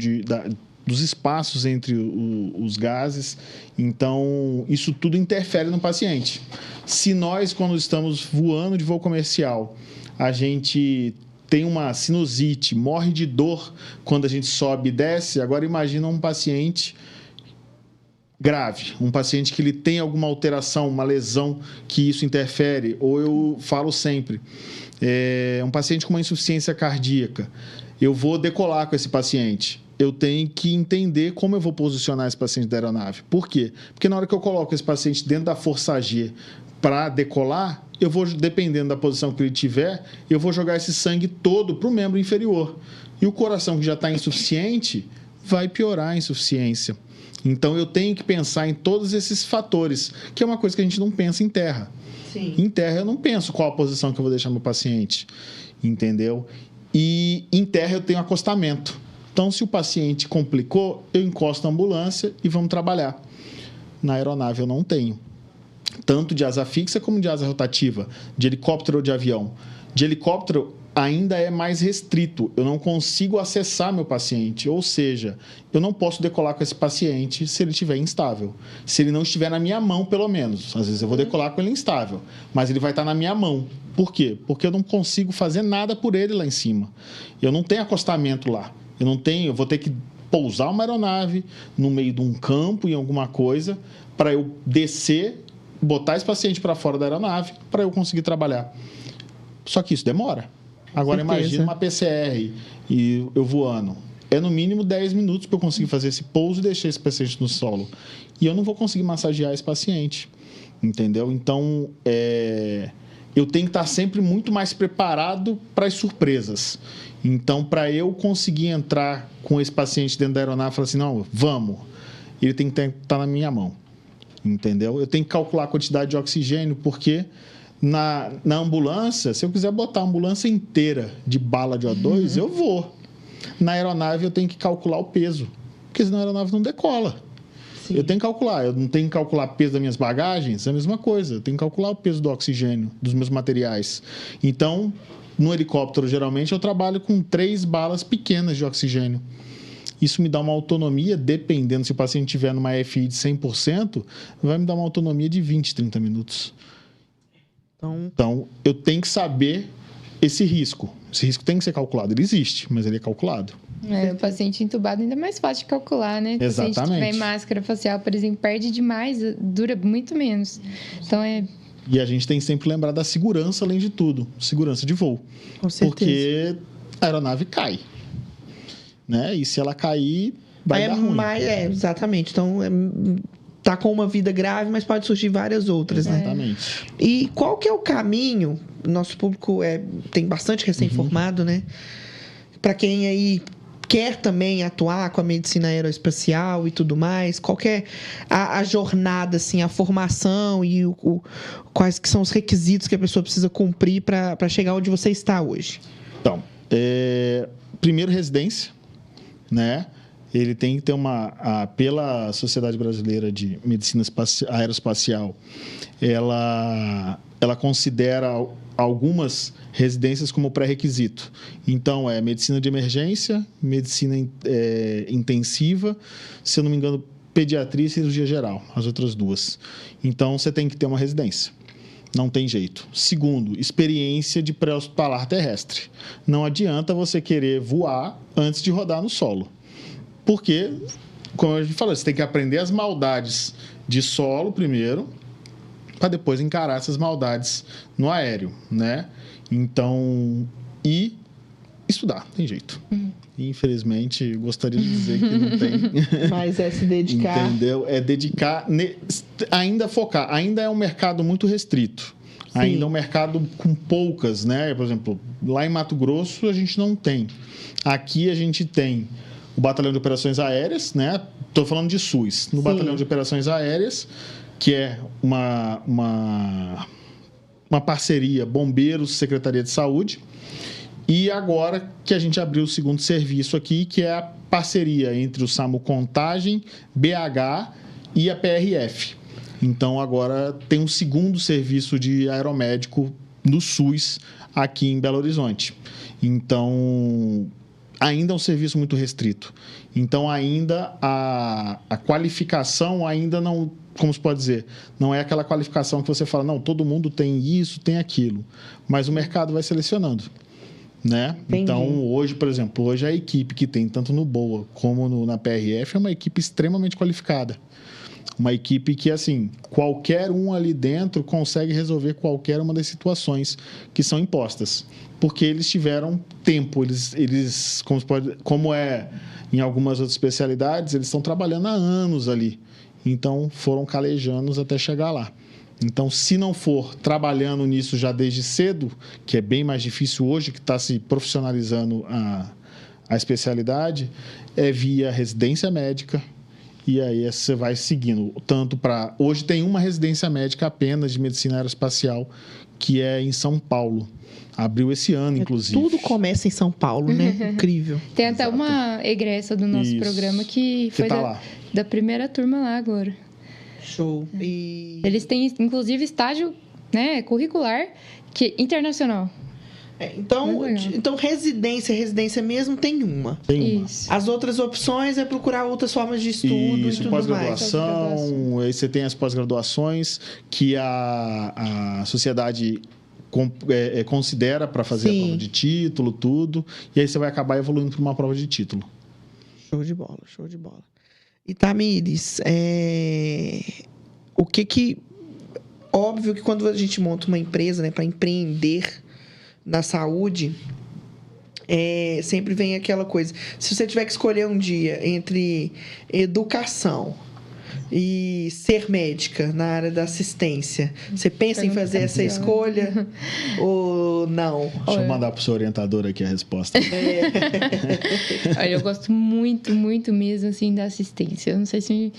dos espaços entre os gases. Então, isso tudo interfere no paciente. Se nós, quando estamos voando de voo comercial, a gente tem uma sinusite, morre de dor quando a gente sobe e desce, agora imagina um paciente grave, um paciente que ele tem alguma alteração, uma lesão que isso interfere, ou eu falo sempre, um paciente com uma insuficiência cardíaca, eu vou decolar com esse paciente. Eu tenho que entender como eu vou posicionar esse paciente da aeronave. Por quê? Porque na hora que eu coloco esse paciente dentro da força G para decolar, eu vou, dependendo da posição que ele tiver, eu vou jogar esse sangue todo para o membro inferior. E o coração que já está insuficiente vai piorar a insuficiência. Então, eu tenho que pensar em todos esses fatores, que é uma coisa que a gente não pensa em terra. Sim. Em terra, eu não penso qual a posição que eu vou deixar meu paciente, entendeu? E em terra, eu tenho acostamento. Então, se o paciente complicou, eu encosto a ambulância e vamos trabalhar. Na aeronave, eu não tenho. Tanto de asa fixa como de asa rotativa, de helicóptero ou de avião. De helicóptero, ainda é mais restrito. Eu não consigo acessar meu paciente. Ou seja, eu não posso decolar com esse paciente se ele estiver instável. Se ele não estiver na minha mão, pelo menos. Às vezes eu vou decolar com ele instável, mas ele vai estar na minha mão. Por quê? Porque eu não consigo fazer nada por ele lá em cima. Eu não tenho acostamento lá. Eu vou ter que pousar uma aeronave no meio de um campo, em alguma coisa, para eu descer, botar esse paciente para fora da aeronave, para eu conseguir trabalhar. Só que isso demora. Agora, imagina uma PCR e eu voando. É no mínimo 10 minutos para eu conseguir fazer esse pouso e deixar esse paciente no solo. E eu não vou conseguir massagear esse paciente. Entendeu? Então, eu tenho que estar sempre muito mais preparado para as surpresas. Então, para eu conseguir entrar com esse paciente dentro da aeronave e falar assim, não, vamos, ele tem que estar na minha mão. Entendeu? Eu tenho que calcular a quantidade de oxigênio, porque na ambulância, se eu quiser botar a ambulância inteira de bala de O2, eu vou. Na aeronave, eu tenho que calcular o peso, porque senão a aeronave não decola. Sim. Eu tenho que calcular. Eu não tenho que calcular o peso das minhas bagagens, é a mesma coisa. Eu tenho que calcular o peso do oxigênio, dos meus materiais. Então, no helicóptero, geralmente, eu trabalho com 3 balas pequenas de oxigênio. Isso me dá uma autonomia, dependendo, se o paciente estiver numa FI de 100%, vai me dar uma autonomia de 20, 30 minutos. Então, eu tenho que saber esse risco. Esse risco tem que ser calculado. Ele existe, mas ele é calculado. O paciente entubado ainda é mais fácil de calcular, né? Exatamente. O paciente que tiver máscara facial, por exemplo, perde demais, dura muito menos. Então, E a gente tem que sempre lembrar da segurança, além de tudo. Segurança de voo. Com certeza. Porque a aeronave cai. Né? E se ela cair, vai dar ruim. Exatamente. Então, tá com uma vida grave, mas pode surgir várias outras, né? Exatamente. E qual que é o caminho? Nosso público tem bastante recém-formado, né? Para quem aí quer também atuar com a medicina aeroespacial e tudo mais, qual que é a jornada, assim, a formação e quais que são os requisitos que a pessoa precisa cumprir para chegar onde você está hoje? Então, primeiro, residência, né? Ele tem que ter pela Sociedade Brasileira de Medicina Aeroespacial, ela considera algumas residências como pré-requisito. Então, medicina de emergência, medicina intensiva, se eu não me engano, pediatria e cirurgia geral, as outras duas. Então, você tem que ter uma residência. Não tem jeito. Segundo, experiência de pré-hospitalar terrestre. Não adianta você querer voar antes de rodar no solo. Porque, como a gente falou, você tem que aprender as maldades de solo primeiro, para depois encarar essas maldades no aéreo, né? Então, e estudar, tem jeito. Infelizmente, gostaria de dizer que não tem. Mas se dedicar. Entendeu? É dedicar, ainda focar. Ainda é um mercado muito restrito. Sim. Ainda é um mercado com poucas, né? Por exemplo, lá em Mato Grosso a gente não tem. Aqui a gente tem o Batalhão de Operações Aéreas, né? Estou falando de SUS. No Sim. Batalhão de Operações Aéreas, que é uma parceria Bombeiros, Secretaria de Saúde. E agora que a gente abriu o segundo serviço aqui, que é a parceria entre o SAMU Contagem, BH e a PRF. Então, agora tem um segundo serviço de aeromédico no SUS aqui em Belo Horizonte. Então, ainda é um serviço muito restrito. Então, ainda a qualificação ainda não, como se pode dizer, não é aquela qualificação que você fala, não, todo mundo tem isso, tem aquilo. Mas o mercado vai selecionando. Né? Então, hoje, por exemplo, a equipe que tem tanto no BOA como na PRF é uma equipe extremamente qualificada. Uma equipe que, assim, qualquer um ali dentro consegue resolver qualquer uma das situações que são impostas. Porque eles tiveram tempo, eles como é em algumas outras especialidades, eles estão trabalhando há anos ali. Então, foram calejando até chegar lá. Então, se não for trabalhando nisso já desde cedo, que é bem mais difícil hoje, que está se profissionalizando a especialidade, é via residência médica E aí você vai seguindo. Tanto para... Hoje tem uma residência médica apenas de medicina aeroespacial, que é em São Paulo. Abriu esse ano, inclusive. Tudo começa em São Paulo, né? Incrível. Tem até uma egressa do nosso programa que foi da primeira turma lá agora. Show. E... Eles têm, inclusive, estágio, né, curricular internacional. Então residência mesmo tem uma. Isso. As outras opções é procurar outras formas de estudo e tudo pós-graduação. Aí você tem as pós-graduações que a sociedade considera para fazer a prova de título, tudo. E aí você vai acabar evoluindo para uma prova de título. Show de bola, show de bola. E Tamires, o que óbvio que quando a gente monta uma empresa, né, para empreender na saúde, sempre vem aquela coisa. Se você tiver que escolher um dia entre educação e ser médica na área da assistência, você pensa em fazer essa escolha ou não? Deixa eu mandar para o seu orientador aqui a resposta. Olha, eu gosto muito, muito mesmo, assim, da assistência. Eu não sei se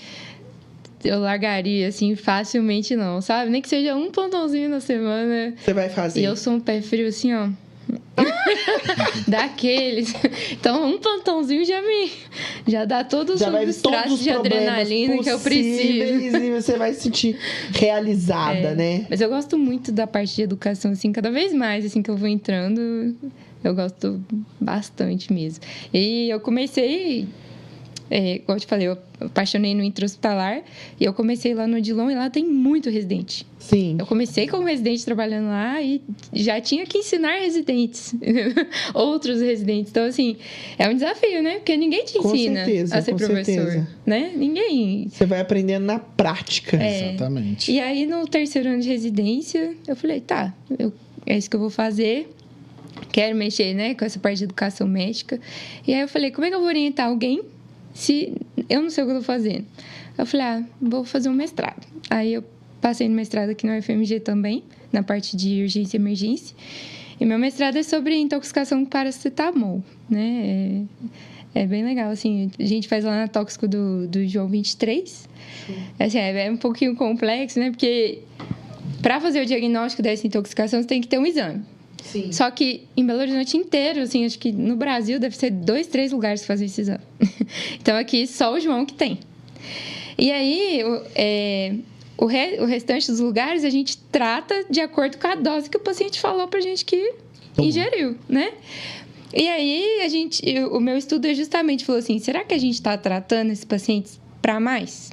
eu largaria, assim, facilmente, não, sabe? Nem que seja um plantãozinho na semana. Você vai fazer. E eu sou um pé frio, assim, ó. Daqueles. Então, um plantãozinho já dá todos os traços de adrenalina que eu preciso. E você vai se sentir realizada, né? Mas eu gosto muito da parte de educação, assim, cada vez mais, assim, que eu vou entrando, eu gosto bastante mesmo. E eu comecei... como eu te falei, eu apaixonei no intra-hospitalar e eu comecei lá no Odilon e lá tem muito residente. Sim. Eu comecei como residente trabalhando lá e já tinha que ensinar residentes, outros residentes. Então, assim, é um desafio, né? Porque ninguém te ensina a ser professor, né? Ninguém. Você vai aprendendo na prática. Exatamente. E aí, no terceiro ano de residência, eu falei, tá, é isso que eu vou fazer. Quero mexer, né, com essa parte de educação médica. E aí eu falei, como é que eu vou orientar alguém se eu não sei o que eu tô fazendo? Eu falei, vou fazer um mestrado. Aí eu passei no mestrado aqui no UFMG também, na parte de urgência e emergência. E meu mestrado é sobre intoxicação com paracetamol, né? É bem legal, assim. A gente faz lá na tóxico do João 23. Assim, é um pouquinho complexo, né? Porque para fazer o diagnóstico dessa intoxicação, você tem que ter um exame. Sim. Só que em Belo Horizonte inteiro, assim, acho que no Brasil deve ser 2, 3 lugares que fazem esse exame. Então, aqui só o João que tem. E aí, o restante dos lugares a gente trata de acordo com a dose que o paciente falou pra gente que ingeriu, né? E aí, o meu estudo justamente falou assim, será que a gente está tratando esses pacientes para mais?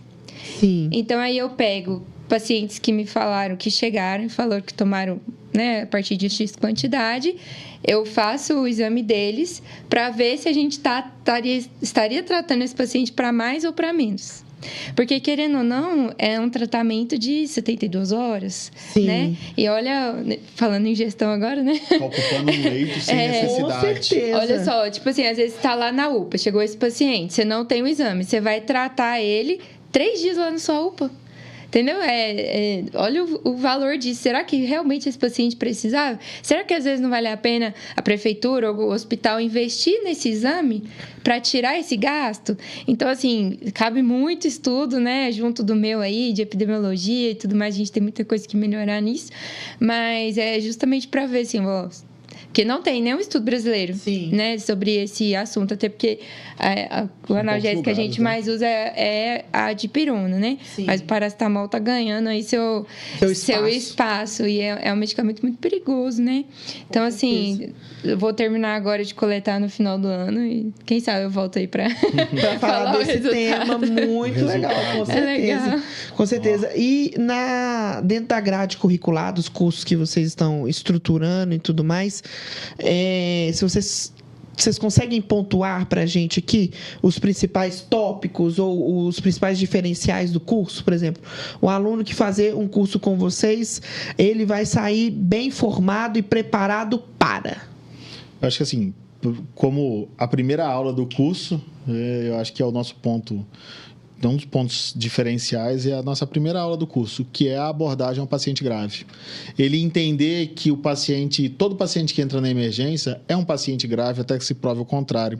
Sim. Então, aí eu pego pacientes que me falaram que chegaram e falaram que tomaram, né, a partir de X quantidade, eu faço o exame deles para ver se a gente estaria tratando esse paciente para mais ou para menos. Porque, querendo ou não, é um tratamento de 72 horas, Sim. né? E olha, falando em gestão agora, né? Ocupando um leito sem necessidade. Com certeza. Olha só, tipo assim, às vezes você tá lá na UPA, chegou esse paciente, você não tem o exame, você vai tratar ele 3 dias lá na sua UPA. Entendeu? Olha o valor disso. Será que realmente esse paciente precisava? Será que às vezes não vale a pena a prefeitura ou o hospital investir nesse exame para tirar esse gasto? Então, assim, cabe muito estudo, né? Junto do meu aí, de epidemiologia e tudo mais. A gente tem muita coisa que melhorar nisso. Mas é justamente para ver, assim, porque não tem nenhum estudo brasileiro, né, sobre esse assunto, até porque o analgésico que a gente mais usa é a dipirona, né? Sim. Mas o paracetamol tá ganhando aí seu espaço e é um medicamento muito perigoso, né? Então, assim, eu vou terminar agora de coletar no final do ano e quem sabe eu volto aí para falar desse tema muito legal, com certeza. Legal. Com certeza. E dentro da grade curricular, dos cursos que vocês estão estruturando e tudo mais, se vocês conseguem pontuar para a gente aqui os principais tópicos ou os principais diferenciais do curso? Por exemplo, o aluno que fazer um curso com vocês, ele vai sair bem formado e preparado para? Eu acho que assim, como a primeira aula do curso, eu acho que é o nosso ponto... Um dos pontos diferenciais é a nossa primeira aula do curso, que é a abordagem ao paciente grave. Ele entender que todo paciente que entra na emergência é um paciente grave até que se prove o contrário.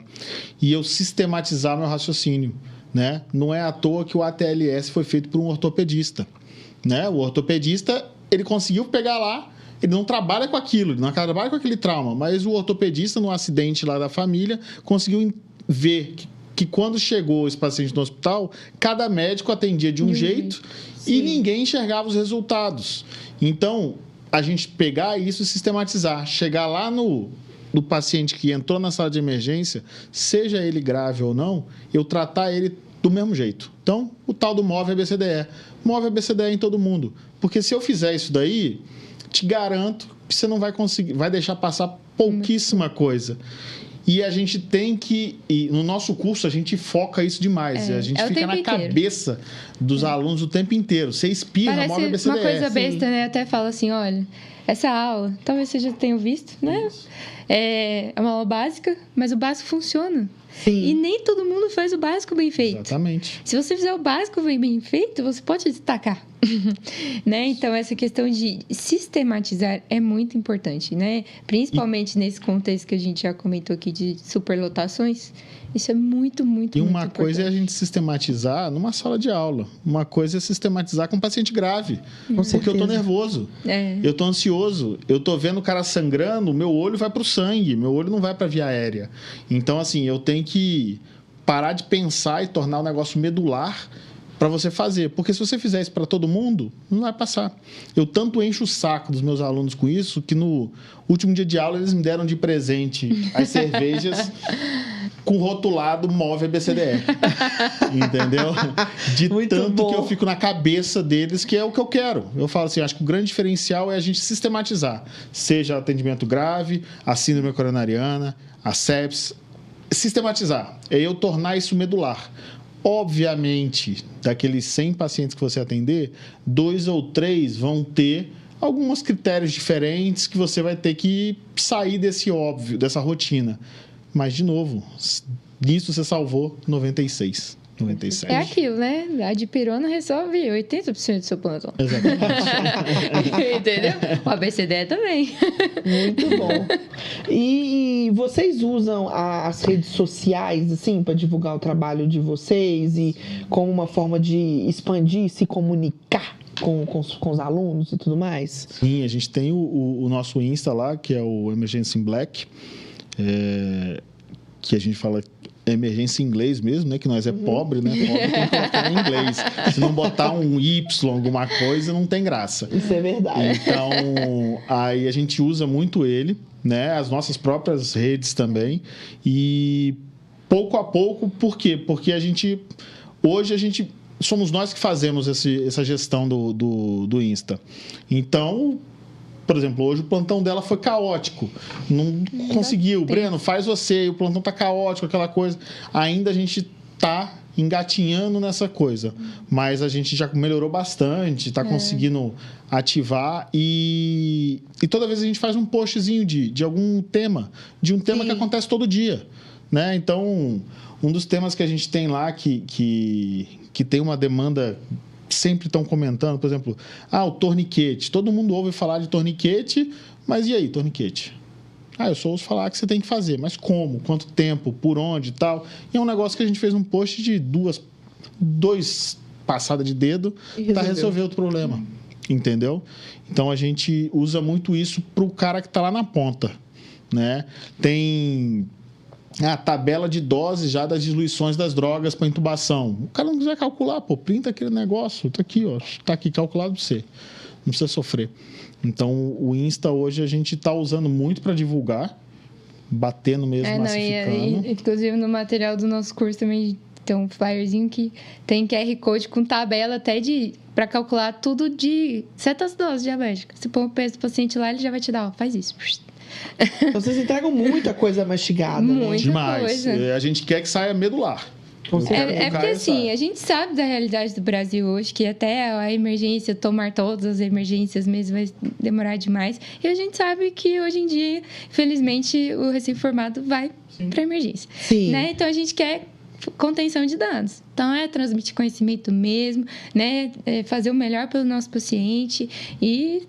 E eu sistematizar meu raciocínio, né? Não é à toa que o ATLS foi feito por um ortopedista, né? O ortopedista, ele conseguiu pegar lá, ele não trabalha com aquilo, ele não trabalha com aquele trauma, mas o ortopedista, no acidente lá da família, conseguiu ver que quando chegou esse paciente no hospital, cada médico atendia de um jeito e ninguém enxergava os resultados. Então, a gente pegar isso e sistematizar, chegar lá no paciente que entrou na sala de emergência, seja ele grave ou não, eu tratar ele do mesmo jeito. Então, o tal do MOVE ABCDE. MOVE ABCDE em todo mundo. Porque se eu fizer isso daí, te garanto que você não vai conseguir, vai deixar passar pouquíssima coisa. E a gente tem que... E no nosso curso, a gente foca isso demais. A gente fica na cabeça dos alunos o tempo inteiro. Você espirra, MOVE ABCDE. Parece uma coisa besta, né? Até fala assim, olha, essa aula, talvez você já tenha visto, né? Isso. É uma aula básica, mas o básico funciona. Sim. E nem todo mundo faz o básico bem feito. Exatamente. Se você fizer o básico bem feito, você pode destacar. Né? Então, essa questão de sistematizar é muito importante, né? Principalmente nesse contexto que a gente já comentou aqui de superlotações. Isso é muito E uma muito coisa é a gente sistematizar numa sala de aula. Uma coisa é sistematizar com um paciente grave. Porque eu tô nervoso. Eu tô ansioso. Eu tô vendo o cara sangrando, meu olho vai pro sangue. Meu olho não vai pra via aérea. Então, assim, eu tenho que parar de pensar e tornar o negócio medular para você fazer. Porque se você fizer isso para todo mundo, não vai passar. Eu tanto encho o saco dos meus alunos com isso, que no último dia de aula eles me deram de presente as cervejas com rotulado MOVE ABCDE. Entendeu? De muito tanto bom. Que eu fico na cabeça deles, que é o que eu quero. Eu falo assim, acho que o grande diferencial é a gente sistematizar. Seja atendimento grave, a síndrome coronariana, a sepsis. Sistematizar. É eu tornar isso medular. Obviamente, daqueles 100 pacientes que você atender, 2 ou 3 vão ter alguns critérios diferentes que você vai ter que sair desse óbvio, dessa rotina. Mas, de novo, nisso você salvou 96. 97. É aquilo, né? A dipirona resolve 80% do seu plantão. Exatamente. Entendeu? O ABCDE também. Muito bom. E vocês usam as redes sociais, assim, para divulgar o trabalho de vocês e como uma forma de expandir, se comunicar com os alunos e tudo mais? Sim, a gente tem o nosso Insta lá, que é o Emergency in Black, que a gente fala emergência em inglês mesmo, né? Que nós é pobre, né? Pobre tem que colocar em inglês. Se não botar um Y, alguma coisa, não tem graça. Isso é verdade. Então, aí a gente usa muito ele, né? As nossas próprias redes também. E pouco a pouco, por quê? Porque hoje a gente somos nós que fazemos essa gestão do Insta. Então, por exemplo, hoje o plantão dela foi caótico. Não conseguiu. Breno, faz você. O plantão tá caótico, aquela coisa. Ainda a gente tá engatinhando nessa coisa. Mas a gente já melhorou bastante, tá conseguindo ativar. E toda vez a gente faz um postzinho de algum tema. De um tema que acontece todo dia. Né? Então, um dos temas que a gente tem lá que tem uma demanda... sempre estão comentando, por exemplo, o torniquete. Todo mundo ouve falar de torniquete, mas e aí, torniquete? Eu só ouço falar que você tem que fazer, mas como? Quanto tempo? Por onde e tal? E é um negócio que a gente fez um post de dois passadas de dedo para resolver o problema. Entendeu? Então, a gente usa muito isso para o cara que está lá na ponta. Né? Tem... a tabela de doses já das diluições das drogas para intubação. O cara não quiser calcular, printa aquele negócio. Tá aqui, ó. Tá aqui calculado para você. Não precisa sofrer. Então, o Insta hoje a gente está usando muito para divulgar, batendo mesmo, massificando. Inclusive, no material do nosso curso também tem um flyerzinho que tem QR Code com tabela até para calcular tudo de certas doses diabéticas. Se pôr o peso do paciente lá, ele já vai te dar, faz isso. Vocês entregam muita coisa mastigada, né? Demais. Coisa. A gente quer que saia medular. É porque assim, a gente sabe da realidade do Brasil hoje, que até a emergência, tomar todas as emergências mesmo vai demorar demais. E a gente sabe que hoje em dia, infelizmente, o recém-formado vai para emergência. Sim. Né? Então a gente quer contenção de danos. Então é transmitir conhecimento mesmo, né? Fazer o melhor pelo nosso paciente e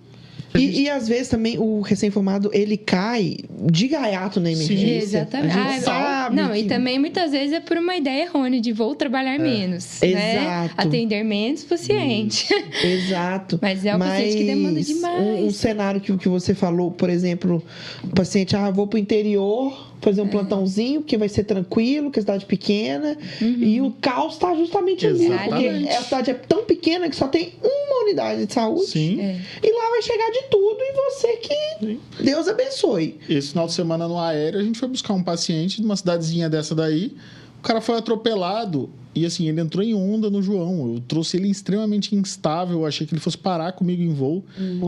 E às vezes também o recém-formado, ele cai de gaiato na emergência. Sim, exatamente. A gente sabe não, que... e também muitas vezes é por uma ideia errônea de vou trabalhar menos, né? Exato. Atender menos paciente. Exato. Mas é um paciente que demanda demais. Um cenário que você falou, por exemplo, o paciente, vou pro interior fazer um plantãozinho, porque vai ser tranquilo, que é cidade pequena, e o caos está justamente ali, porque a cidade é tão pequena que só tem uma unidade de saúde. Sim. E lá vai chegar de tudo, e você que Deus abençoe. Esse final de semana no aéreo, a gente foi buscar um paciente de uma cidadezinha dessa daí. O cara foi atropelado e, assim, ele entrou em onda no João. Eu trouxe ele extremamente instável. Eu achei que ele fosse parar comigo em voo.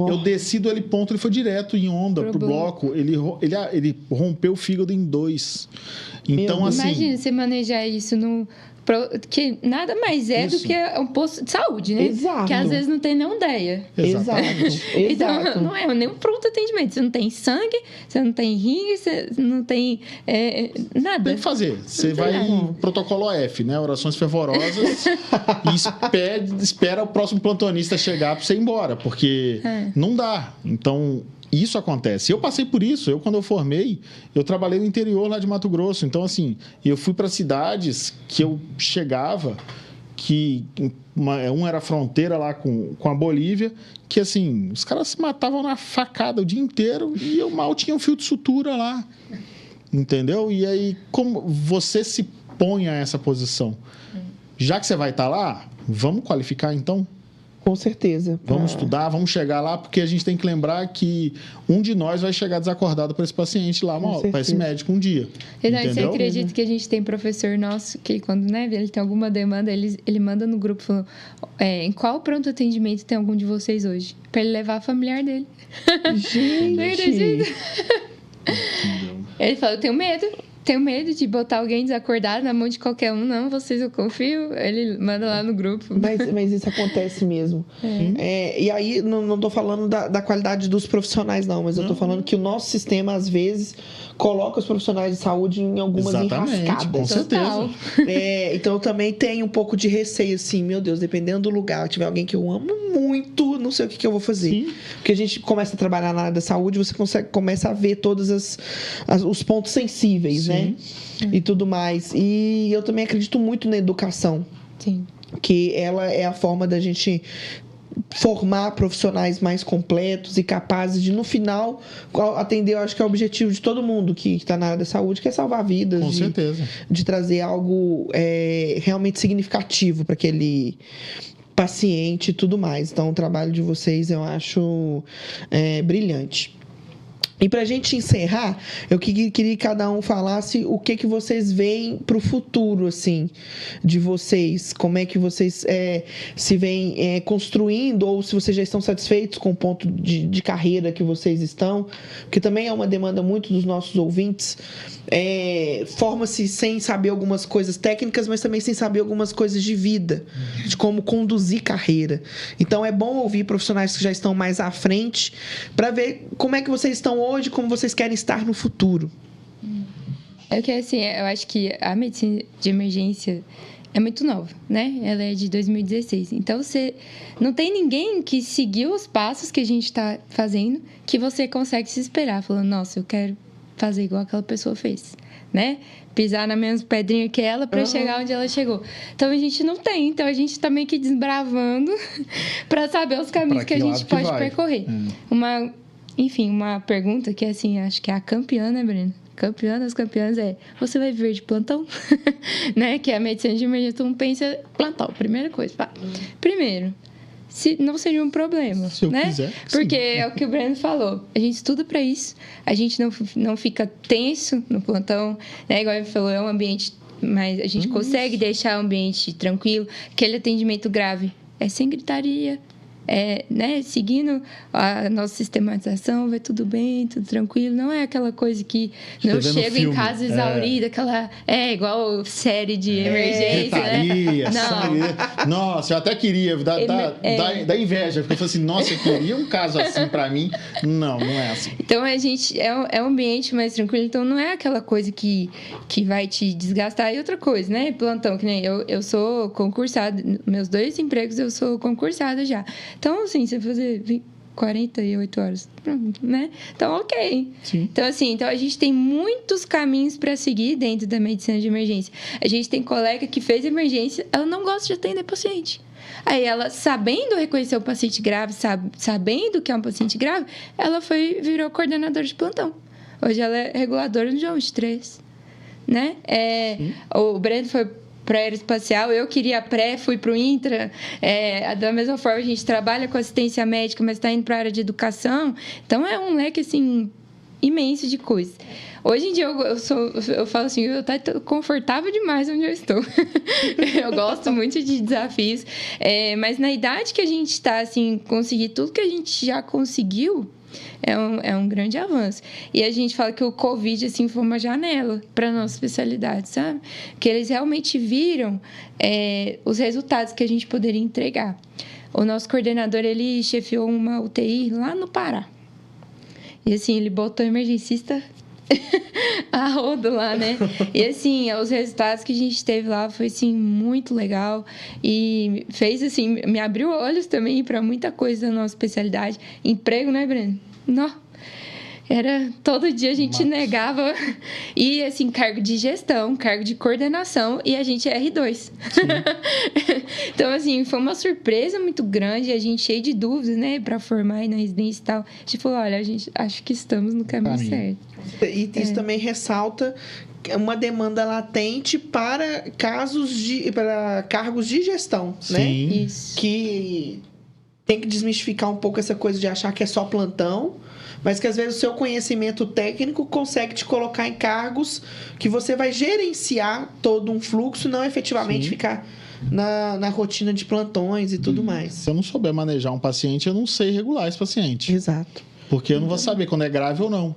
Eu desci do heliponto, ele foi direto em onda pro bloco. Ele rompeu o fígado em 2. Então, assim... Imagina você manejar isso no... Que nada mais é do que um posto de saúde, né? Exato. Que às vezes não tem nem ideia. Exato. Então, não é nem um pronto atendimento. Você não tem sangue, você não tem ringue, você não tem nada. Tem que fazer. Você vai em protocolo OF, né? Orações fervorosas. E espera o próximo plantonista chegar pra você ir embora. Porque não dá. Então... Isso acontece. Eu passei por isso. Quando eu formei, eu trabalhei no interior lá de Mato Grosso. Então, assim, eu fui para cidades que eu chegava, que um era fronteira lá com a Bolívia, que, assim, os caras se matavam na facada o dia inteiro e eu mal tinha um fio de sutura lá. Entendeu? E aí, como você se põe a essa posição? Já que você vai estar lá, vamos qualificar, então? Com certeza. Vamos estudar, vamos chegar lá, porque a gente tem que lembrar que um de nós vai chegar desacordado para esse paciente lá, para esse médico um dia. Você acredita que a gente tem professor nosso que quando ele tem alguma demanda, ele manda no grupo falando, em qual pronto atendimento tem algum de vocês hoje? Para ele levar a familiar dele. Gente! Ele falou, eu tenho medo de botar alguém desacordado na mão de qualquer um. Não, vocês eu confio. Ele manda lá no grupo. Mas isso acontece mesmo. E aí, não tô falando da qualidade dos profissionais, não. Mas eu tô falando que o nosso sistema, às vezes, coloca os profissionais de saúde em algumas enrascadas. Com certeza. Então, eu também tenho um pouco de receio, assim. Meu Deus, dependendo do lugar, tiver alguém que eu amo muito, não sei o que eu vou fazer. Sim. Porque a gente começa a trabalhar na área da saúde, você começa a ver todos os pontos sensíveis, né? E tudo mais. E eu também acredito muito na educação. Sim. Que ela é a forma da gente formar profissionais mais completos e capazes de, no final, atender, eu acho que é o objetivo de todo mundo que está na área da saúde, que é salvar vidas. Com certeza. De trazer algo realmente significativo para aquele paciente e tudo mais. Então, o trabalho de vocês eu acho brilhante. E para a gente encerrar, eu queria que cada um falasse o que vocês veem para o futuro, assim, de vocês. Como é que vocês se veem construindo, ou se vocês já estão satisfeitos com o ponto de carreira que vocês estão, porque também é uma demanda muito dos nossos ouvintes. Forma-se sem saber algumas coisas técnicas, mas também sem saber algumas coisas de vida, de como conduzir carreira. Então, é bom ouvir profissionais que já estão mais à frente para ver como é que vocês estão hoje, como vocês querem estar no futuro. Eu acho que a medicina de emergência é muito nova, né? Ela é de 2016. Então, você não tem ninguém que seguiu os passos que a gente está fazendo que você consegue se esperar, falando, nossa, eu quero fazer igual aquela pessoa fez, né? Pisar na mesma pedrinha que ela para chegar onde ela chegou. Então, a gente não tem. Então, a gente tá meio que desbravando para saber os caminhos que a gente pode percorrer. Uma pergunta que, assim, acho que é a campeã, né, Breno? Campeã das campeãs você vai viver de plantão? Né? Que é a medicina de emergência, todo mundo pensa plantão, primeira coisa. Primeiro, se não seria um problema, se eu né? Quiser, porque sim. É o que o Breno falou. A gente estuda para isso. A gente não fica tenso no plantão, né? Igual ele falou, é um ambiente, mas a gente consegue deixar o ambiente tranquilo. Aquele atendimento grave sem gritaria. Né, seguindo a nossa sistematização, vai tudo bem, tudo tranquilo. Não é aquela coisa que eu chego em casa exaurida, aquela igual série de emergência, retaria, né? Não. Nossa, eu até queria, dá inveja, porque eu falei assim, nossa, eu queria um caso assim pra mim. Não é assim. Então, a gente é um ambiente mais tranquilo, então não é aquela coisa que vai te desgastar. E outra coisa, né, plantão, que nem eu sou concursada, meus 2 empregos eu sou concursada já. Então, assim, você fazer 48 horas, né? Então, ok. Sim. Então, assim, a gente tem muitos caminhos para seguir dentro da medicina de emergência. A gente tem colega que fez emergência, ela não gosta de atender paciente. Aí ela, sabendo reconhecer o paciente grave, sabendo que é um paciente grave, ela virou coordenadora de plantão. Hoje ela é reguladora no João 23, né? O Breno foi para aeroespacial, eu queria pré, fui para o Intra. Da mesma forma, a gente trabalha com assistência médica, mas está indo para a área de educação. Então, é um leque, assim, imenso de coisas. Hoje em dia, eu falo assim, eu estou confortável demais onde eu estou. Eu gosto muito de desafios. Mas na idade que a gente está, assim, conseguir tudo que a gente já conseguiu, é um grande avanço. E a gente fala que o Covid, assim, foi uma janela para a nossa especialidade, sabe? Que eles realmente viram os resultados que a gente poderia entregar. O nosso coordenador, ele chefiou uma UTI lá no Pará. E, assim, ele botou emergencista a rodo lá, né? E, assim, os resultados que a gente teve lá foi, assim, muito legal. E fez, assim, me abriu olhos também para muita coisa da nossa especialidade. Emprego, né, Breno? Não. Todo dia a gente negava. E, assim, cargo de gestão, cargo de coordenação, e a gente é R2. Então, assim, foi uma surpresa muito grande, a gente cheio de dúvidas, né, para formar aí na residência e tal. A gente falou, olha, a gente acho que estamos no caminho certo. E isso também ressalta uma demanda latente para para cargos de gestão, Sim. né? Isso. Que tem que desmistificar um pouco essa coisa de achar que é só plantão, mas que às vezes o seu conhecimento técnico consegue te colocar em cargos que você vai gerenciar todo um fluxo, não efetivamente ficar na rotina de plantões e tudo mais. Se eu não souber manejar um paciente, eu não sei regular esse paciente. Exato. Porque eu não vou saber quando é grave ou não.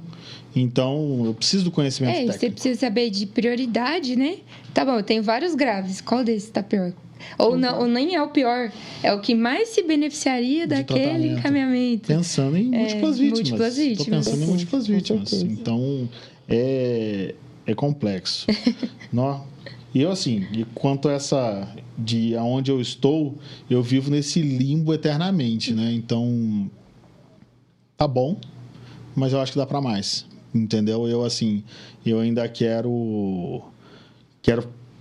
Então, eu preciso do conhecimento técnico. Você precisa saber de prioridade, né? Tá bom, eu tenho vários graves. Qual desses tá pior? Ou nem é o pior. É o que mais se beneficiaria daquele encaminhamento. Pensando em múltiplas vítimas. Estou pensando em múltiplas vítimas. certeza. Então, é complexo. E eu, assim, quanto a de aonde eu estou, eu vivo nesse limbo eternamente, né? Então, tá bom, mas eu acho que dá para mais. Entendeu? Eu ainda quero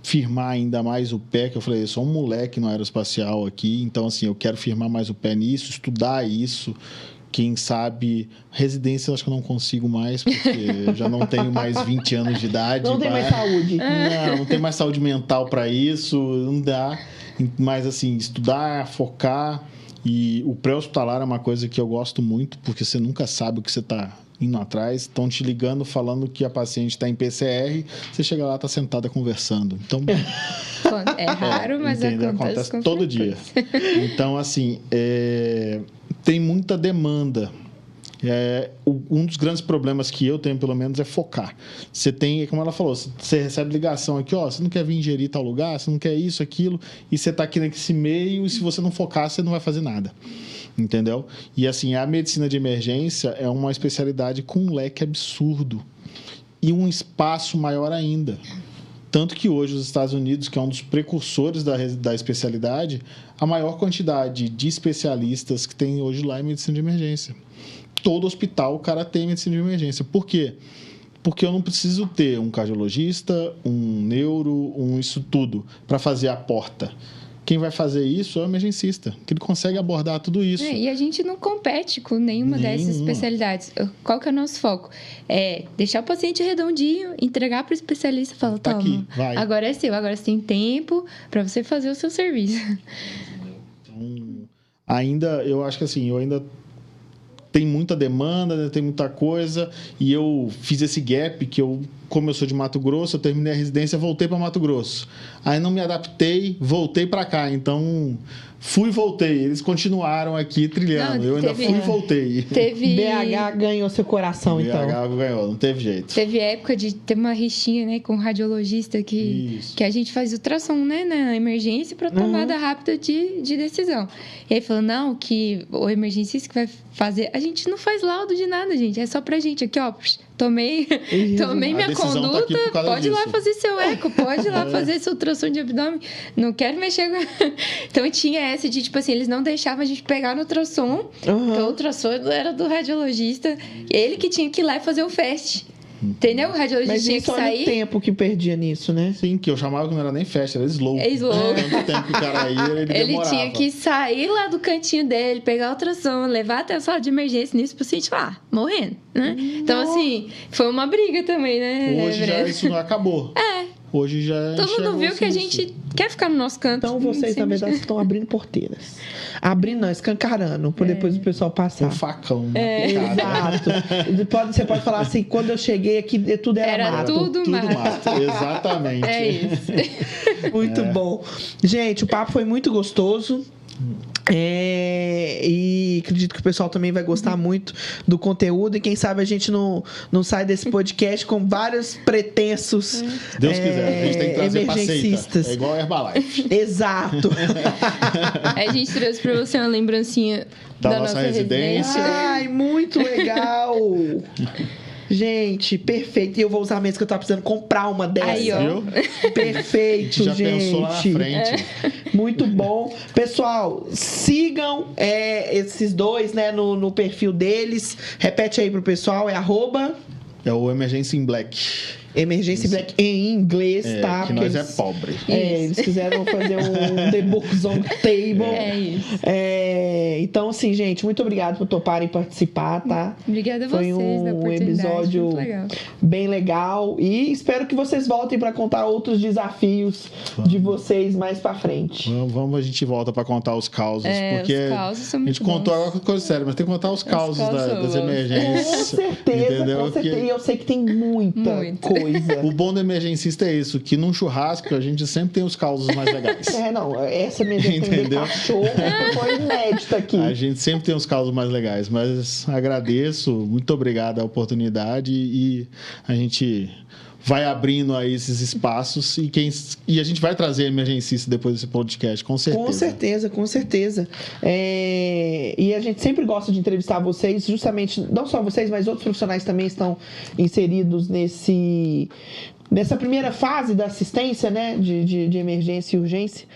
firmar ainda mais o pé, que eu falei, eu sou um moleque no aeroespacial aqui, então, assim, eu quero firmar mais o pé nisso, estudar isso. Quem sabe, residência eu acho que eu não consigo mais, porque eu já não tenho mais 20 anos de idade. Não tem mais saúde. Não tem mais saúde mental para isso, não dá. Mas, assim, estudar, focar. E o pré-hospitalar é uma coisa que eu gosto muito, porque você nunca sabe o que você está indo atrás. Estão te ligando, falando que a paciente está em PCR, você chega lá, está sentada conversando. Então, é raro, mas acontece todo dia. Então, assim, tem muita demanda. Um dos grandes problemas que eu tenho, pelo menos, é focar. Você tem, como ela falou, você recebe ligação aqui, ó, você não quer vir ingerir tal lugar, você não quer isso, aquilo, e você está aqui nesse meio, e se você não focar, você não vai fazer nada. Entendeu? E, assim, a medicina de emergência é uma especialidade com um leque absurdo e um espaço maior ainda. Tanto que hoje os Estados Unidos, que é um dos precursores da especialidade, a maior quantidade de especialistas que tem hoje lá é medicina de emergência. Todo hospital o cara tem medicina de emergência. Por quê? Porque eu não preciso ter um cardiologista, um neuro, isso tudo para fazer a porta. Quem vai fazer isso é o emergencista, que ele consegue abordar tudo isso. E a gente não compete com nenhuma dessas especialidades. Qual que é o nosso foco? Deixar o paciente redondinho, entregar para o especialista e falar, toma, aqui, vai. Agora é seu, agora você tem tempo para você fazer o seu serviço. Então, eu acho que assim, eu ainda tem muita demanda, tem muita coisa, e eu fiz esse gap que como eu sou de Mato Grosso, eu terminei a residência, voltei para Mato Grosso. Aí não me adaptei, voltei para cá. Então, fui e voltei. Eles continuaram aqui trilhando. Eu ainda fui e voltei. BH ganhou seu coração, então. BH ganhou, não teve jeito. Teve época de ter uma rixinha, né, com um radiologista que a gente faz ultrassom, né, na emergência para tomada rápida de decisão. E aí falou, não, que o emergencista que vai fazer... A gente não faz laudo de nada, gente. É só pra gente aqui, ó. tomei minha decisão tá aqui conduta, por causa pode ir lá disso. fazer seu eco, pode ir lá fazer seu ultrassom de abdômen, não quero mexer com... Então tinha essa de, tipo assim, eles não deixavam a gente pegar no ultrassom, porque o ultrassom era do radiologista, ele que tinha que ir lá e fazer o FAST. Entendeu? O radiologista Mas tinha isso que olha sair. o tempo que perdia nisso, né? Sim, que eu chamava que não era nem festa, era slow. É slow. Tanto tempo que o cara ia, ele demorava. Tinha que sair lá do cantinho dele, pegar o ultrassom, levar até a sala de emergência nisso, o paciente lá, morrendo, né? Então, assim, foi uma briga também, né? Hoje já isso não acabou. Hoje já Todo mundo viu que a isso. gente quer ficar no nosso canto. Então vocês, na verdade, estão abrindo porteiras. Abrindo não, escancarando, para depois o pessoal passar. Um facão. Picada. Exato. Você pode falar assim, quando eu cheguei aqui, tudo era mato. Tudo mato. Exatamente. É isso. Muito bom. Gente, o papo foi muito gostoso. E acredito que o pessoal também vai gostar muito do conteúdo. E quem sabe a gente não sai desse podcast com vários pretensos Deus quiser, a gente tem que trazer pra seita. emergencistas. É igual a Herbalife. Exato. A gente trouxe pra você uma lembrancinha Da da nossa nossa residência. Ai, muito legal. Gente, perfeito. E eu vou usar mesmo que eu tava precisando comprar uma dessa. Aí, ó. Viu? Perfeito, Já gente. pensou lá na frente. Muito bom. Pessoal, sigam esses dois, né, no perfil deles. Repete aí pro pessoal, é @ É o Emergência in Black. Emergência Black em inglês, tá? Que Porque nós eles, é pobre. eles quiseram fazer um The Books on the Table. É isso. Então, assim, gente, muito obrigado por toparem participar, tá? Obrigada a Foi vocês da um oportunidade. episódio Muito legal. bem legal. E espero que vocês voltem para contar outros desafios de vocês mais para frente. Vamos, a gente volta pra contar os causos. Porque os causos são a gente muito contou bons. agora coisa séria, mas tem que contar os causos causos são das bons. emergências. Com certeza, Entendeu? com certeza. E eu sei que tem muita Muito. coisa. O bom do emergencista é isso, que num churrasco a gente sempre tem os causos mais legais. Não, essa emergência de Entendeu? cachorro foi inédita aqui. A gente sempre tem os causos mais legais, mas agradeço, muito obrigado a oportunidade e a gente vai abrindo aí esses espaços e a gente vai trazer emergencista depois desse podcast, com certeza. Com certeza, com certeza. E a gente sempre gosta de entrevistar vocês, justamente, não só vocês, mas outros profissionais também estão inseridos nessa primeira fase da assistência, né, de emergência e urgência,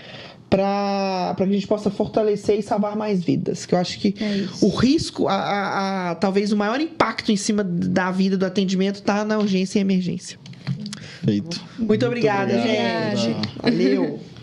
para que a gente possa fortalecer e salvar mais vidas. Que eu acho que o risco, talvez o maior impacto em cima da vida do atendimento está na urgência e emergência. Feito. Muito obrigada, obrigado. gente. Valeu.